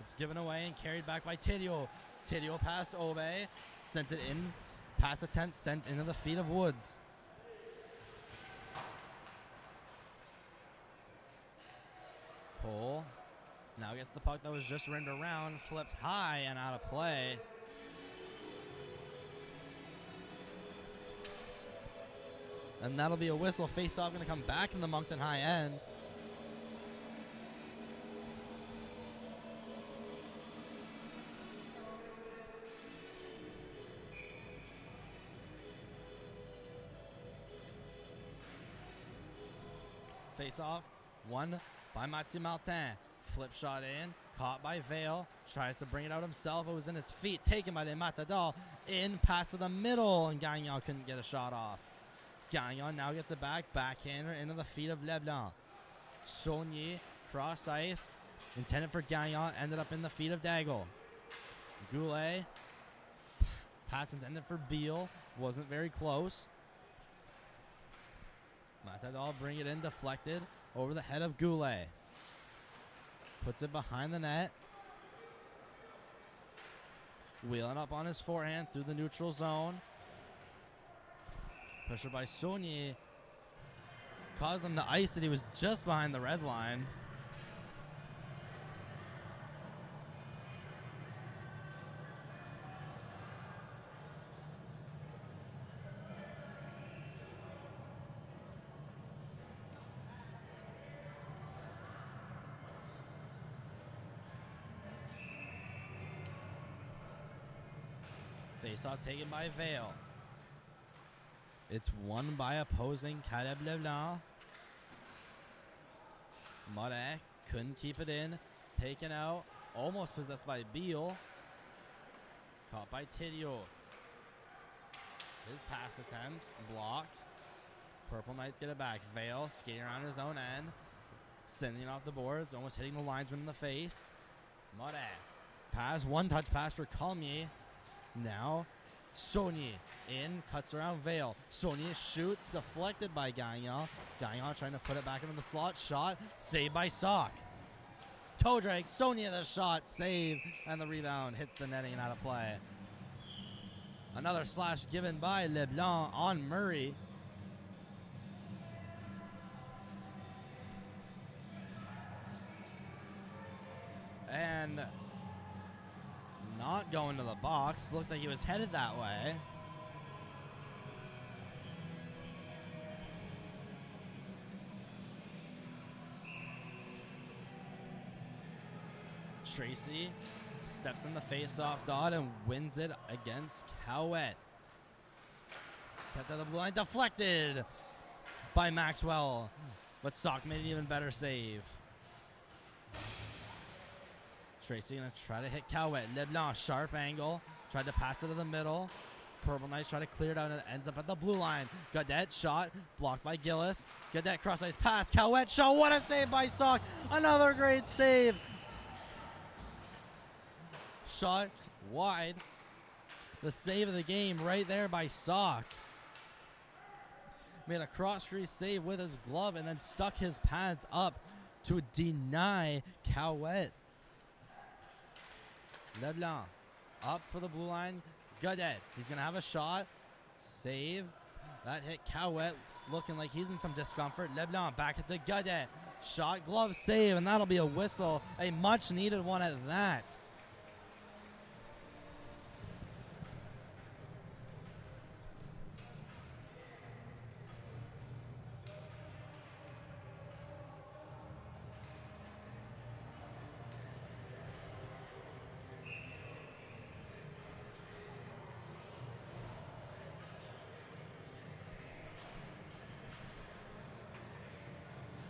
It's given away and carried back by Tedio. Tedio passed Obe, sent it in. Pass attempt sent into the feet of Woods. Cole now gets the puck that was just rimmed around, flipped high and out of play. And that'll be a whistle. Face-off going to come back in the Moncton high end. Face-off, won by Mathieu-Martin. Flip shot in, caught by Vale. Tries to bring it out himself. It was in his feet, taken by the Matadors. In, pass to the middle, and Gagnon couldn't get a shot off. Gagnon now gets it back, backhander into the feet of Leblanc. Saunier, cross ice, intended for Gagnon, ended up in the feet of Daigle. Goulet, pass intended for Beal, wasn't very close. Matadors bring it in, deflected over the head of Goulet. Puts it behind the net. Wheeling up on his forehand through the neutral zone. Pressure by Saunier. Caused him to ice it. He was just behind the red line. Face-off taken by Vale. It's won by opposing Caleb Leblanc. Moret couldn't keep it in. Taken out. Almost possessed by Beal. Caught by Tidio. His pass attempt blocked. Purple Knights get it back. Vale skating around his own end. Sending it off the boards. Almost hitting the linesman in the face. Moret. Pass. One touch pass for Calmier. Now, Saunier in, cuts around Vale. Saunier shoots, deflected by Gagnon. Gagnon trying to put it back into the slot. Shot, saved by Sock. Toe drag, Saunier the shot, save, and the rebound hits the netting and out of play. Another slash given by Leblanc on Murray. And not going to the box. Looked like he was headed that way. Tracy steps in the face-off dot and wins it against Cowett. Kept out of the blue line, deflected by Maxwell, but Sock made an even better save. Tracy gonna try to hit Cowett. Leblanc, sharp angle. Tried to pass it to the middle. Purple Knights try to clear it out and it ends up at the blue line. Gaudette shot, blocked by Gillis. Gaudette cross-ice pass. Cowett shot. What a save by Sock. Another great save. Shot wide. The save of the game right there by Sock. Made a cross-crease save with his glove and then stuck his pads up to deny Cowett. Leblanc up for the blue line. Gaudette. He's going to have a shot. Save. That hit Cowett. Looking like he's in some discomfort. Leblanc back at the Gaudette. Shot, glove, save, and that'll be a whistle. A much-needed one at that.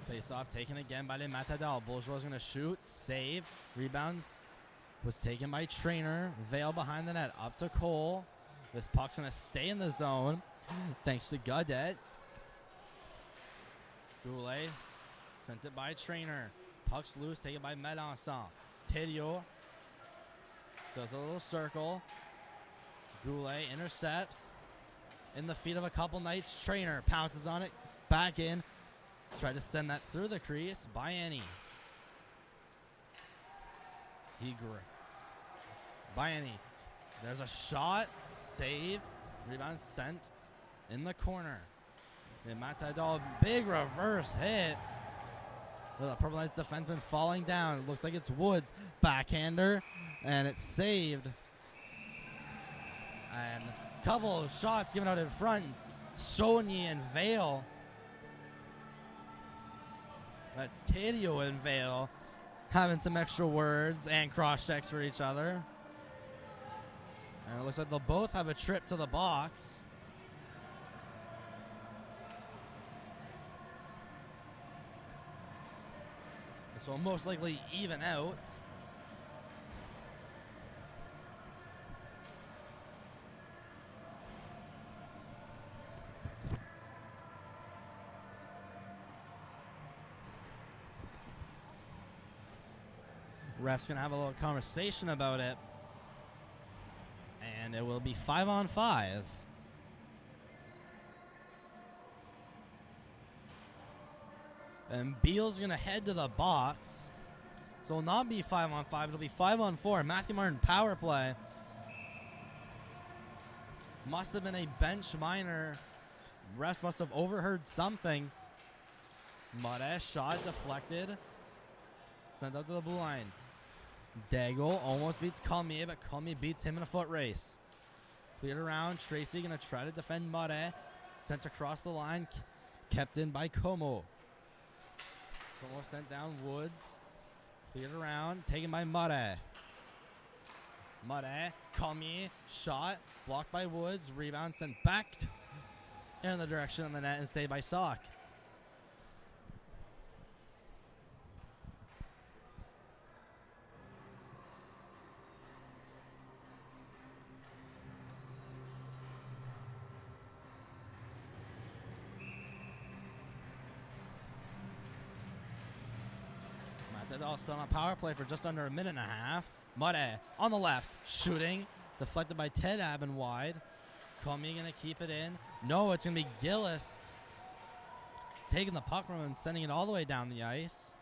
Face-off taken again by the Matadors. Bourgeois going to shoot, save, rebound was taken by Trainer. Vale behind the net, up to Cole. This puck's going to stay in the zone thanks to Gaudette. Goulet sent it by Trainer. Puck's loose, taken by Melançon. Tidio does a little circle. Goulet intercepts in the feet of a couple Knights. Trainer pounces on it, back in. Tried to send that through the crease by Annie. Bayani. There's a shot, saved, rebound sent in the corner. The Matador, big reverse hit. With a Purple Knights defenseman falling down. It looks like it's Woods, backhander, and it's saved. And a couple of shots given out in front. Saunier and Vale. That's Tidio and Vale having some extra words and cross checks for each other. And it looks like they'll both have a trip to the box. This will most likely even out. Ref's going to have a little conversation about it. And it will be 5-on-5. And Beal's going to head to the box. So it'll not be 5-on-5. It'll be 5-on-4. Mathieu-Martin power play. Must have been a bench minor. Refs must have overheard something. Mare shot deflected. Sent out to the blue line. Daigle almost beats Cormier, but Cormier beats him in a foot race. Cleared around. Tracy going to try to defend Mare. Sent across the line. Kept in by Como. Como sent down Woods. Cleared around. Taken by Mare. Mare. Cormier. Shot. Blocked by Woods. Rebound sent back in the direction of the net and saved by Sock. Matadors still on power play for just under a minute and a half. Mare on the left, shooting, deflected by Ted Aben wide. Cormier going to keep it in. No, it's going to be Gillis taking the puck from him and sending it all the way down the ice.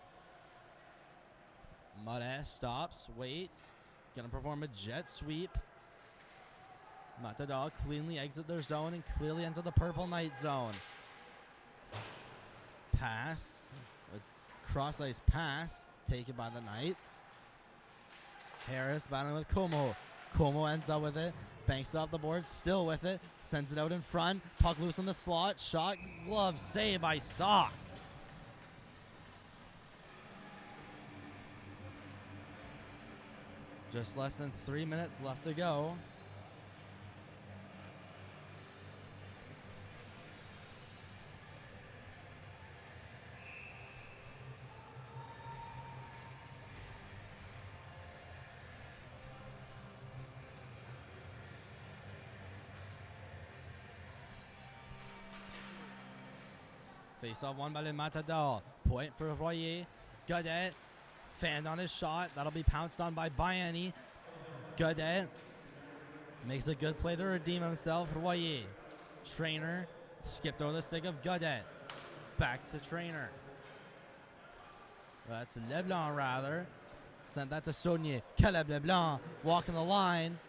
Mare stops, waits, going to perform a jet sweep. Matador cleanly exit their zone and clearly enter the Purple Knight zone. Pass, a cross-ice pass, taken by the Knights. Harris battling with Como. Como ends up with it. Banks it off the board, still with it. Sends it out in front. Puck loose on the slot. Shot, glove, save by Sock. Just less than 3 minutes left to go. Face off won by the Matador. Point for Royer. Godet. Fanned on his shot. That'll be pounced on by Bayani. Godet makes a good play to redeem himself. Royer. Trainer. Skipped over the stick of Godet. Back to Trainer. That's Leblanc rather. Sent that to Saunier. Caleb Leblanc walking the line.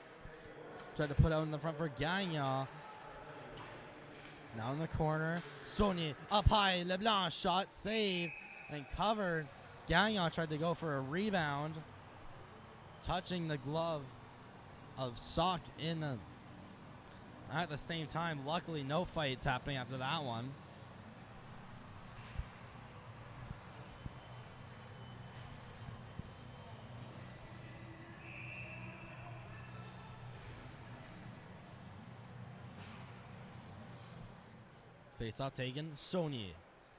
Tried to put out in the front for Gagnon. Now in the corner, Saunier up high, LeBlanc shot, saved, and covered. Gagnon tried to go for a rebound, touching the glove of Sock at the same time. Luckily, no fights happening after that one. Face-off taken. Saunier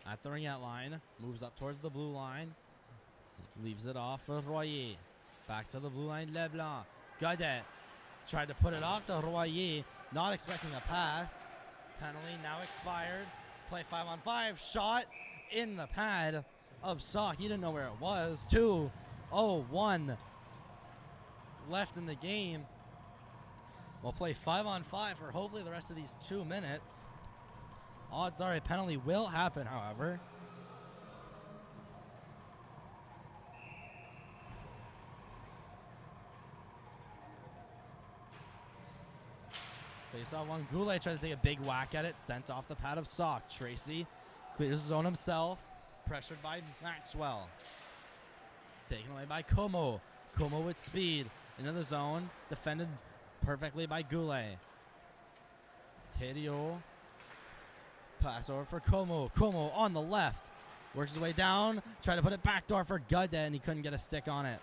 at the ring-out line. Moves up towards the blue line. Leaves it off for Royer. Back to the blue line. Leblanc. Godet tried to put it off to Royer. Not expecting a pass. Penalty now expired. Play 5-on-5. Shot in the pad of Sock. He didn't know where it was. 2:01 left in the game. We'll play 5-on-5 for hopefully the rest of these 2 minutes. Odds are a penalty will happen, however. Face off one. Goulet tried to take a big whack at it. Sent off the pad of Sock. Tracy clears his zone himself. Pressured by Maxwell. Taken away by Como. Como with speed. Into the zone. Defended perfectly by Goulet. Tedio. Pass over for Como. Como on the left. Works his way down. Tried to put it backdoor for Godet, and he couldn't get a stick on it.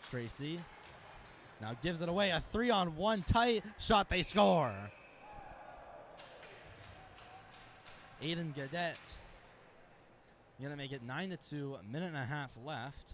Tracy now gives it away. A 3-on-1 tight shot. They score. Aiden Godet going to make it 9-2. A minute and a half left.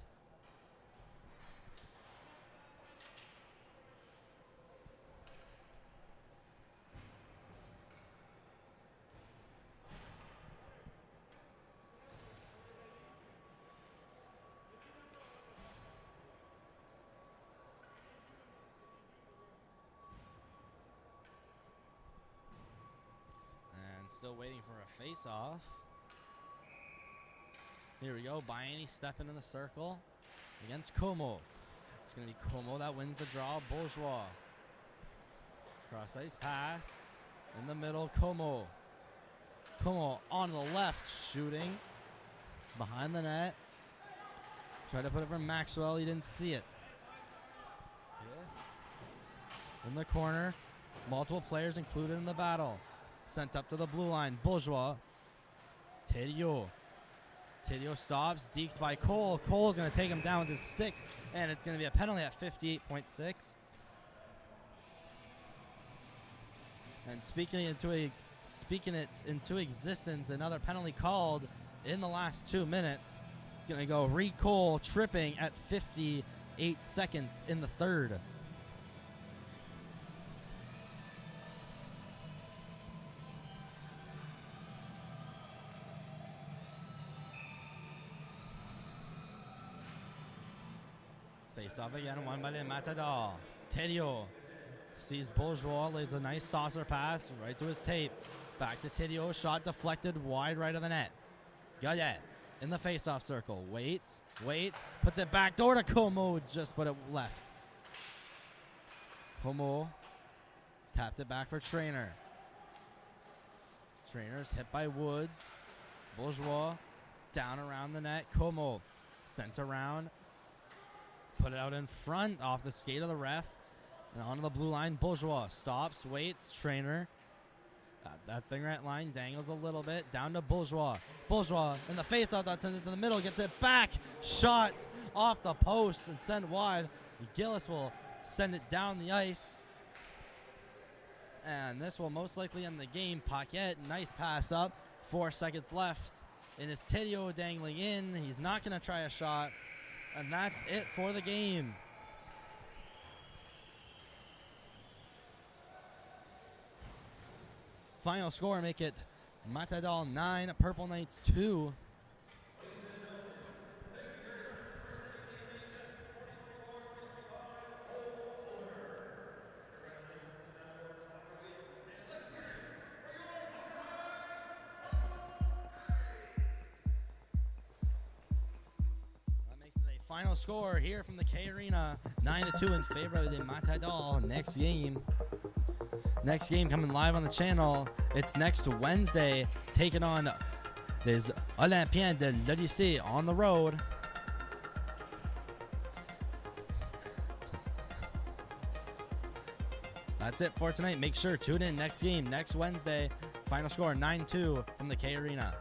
Still waiting for a face-off. Here we go. Bayani stepping in the circle against Como. It's going to be Como that wins the draw. Bourgeois. Cross ice pass. In the middle, Como. Como on the left, shooting. Behind the net. Tried to put it from Maxwell. He didn't see it. In the corner. Multiple players included in the battle. Sent up to the blue line. Bourgeois. Thériault. Thériault stops. Dekes by Cole. Cole's going to take him down with his stick. And it's going to be a penalty at 58.6. And speaking it into existence, another penalty called in the last 2 minutes. It's going to go Reed Cole tripping at 58 seconds in the third. Face off again, won by the Matador. Thériault sees Bourgeois, lays a nice saucer pass right to his tape. Back to Thériault, shot deflected wide right of the net. Godet in the face-off circle. Waits, puts it back door to Como, just put it left. Como tapped it back for Trainer. Trainer's hit by Woods. Bourgeois down around the net. Como sent around. Put it out in front off the skate of the ref. And onto the blue line. Bourgeois stops, waits. Trainer. That thing right line dangles a little bit. Down to Bourgeois. Bourgeois in the face-off that sends it to the middle. Gets it back. Shot off the post and sent wide. Gillis will send it down the ice. And this will most likely end the game. Paquette, nice pass up. 4 seconds left. And it's Thériault dangling in. He's not going to try a shot. And that's it for the game. Final score, make it Matador 9, Purple Knights 2. Final score here from the K Arena, 9-2 in favor of the Matador. Next game coming live on the channel. It's next Wednesday, taking on les Olympiens de l'Odyssée on the road. That's it for tonight. Make sure tune in next game next Wednesday. Final score 9-2 from the K Arena.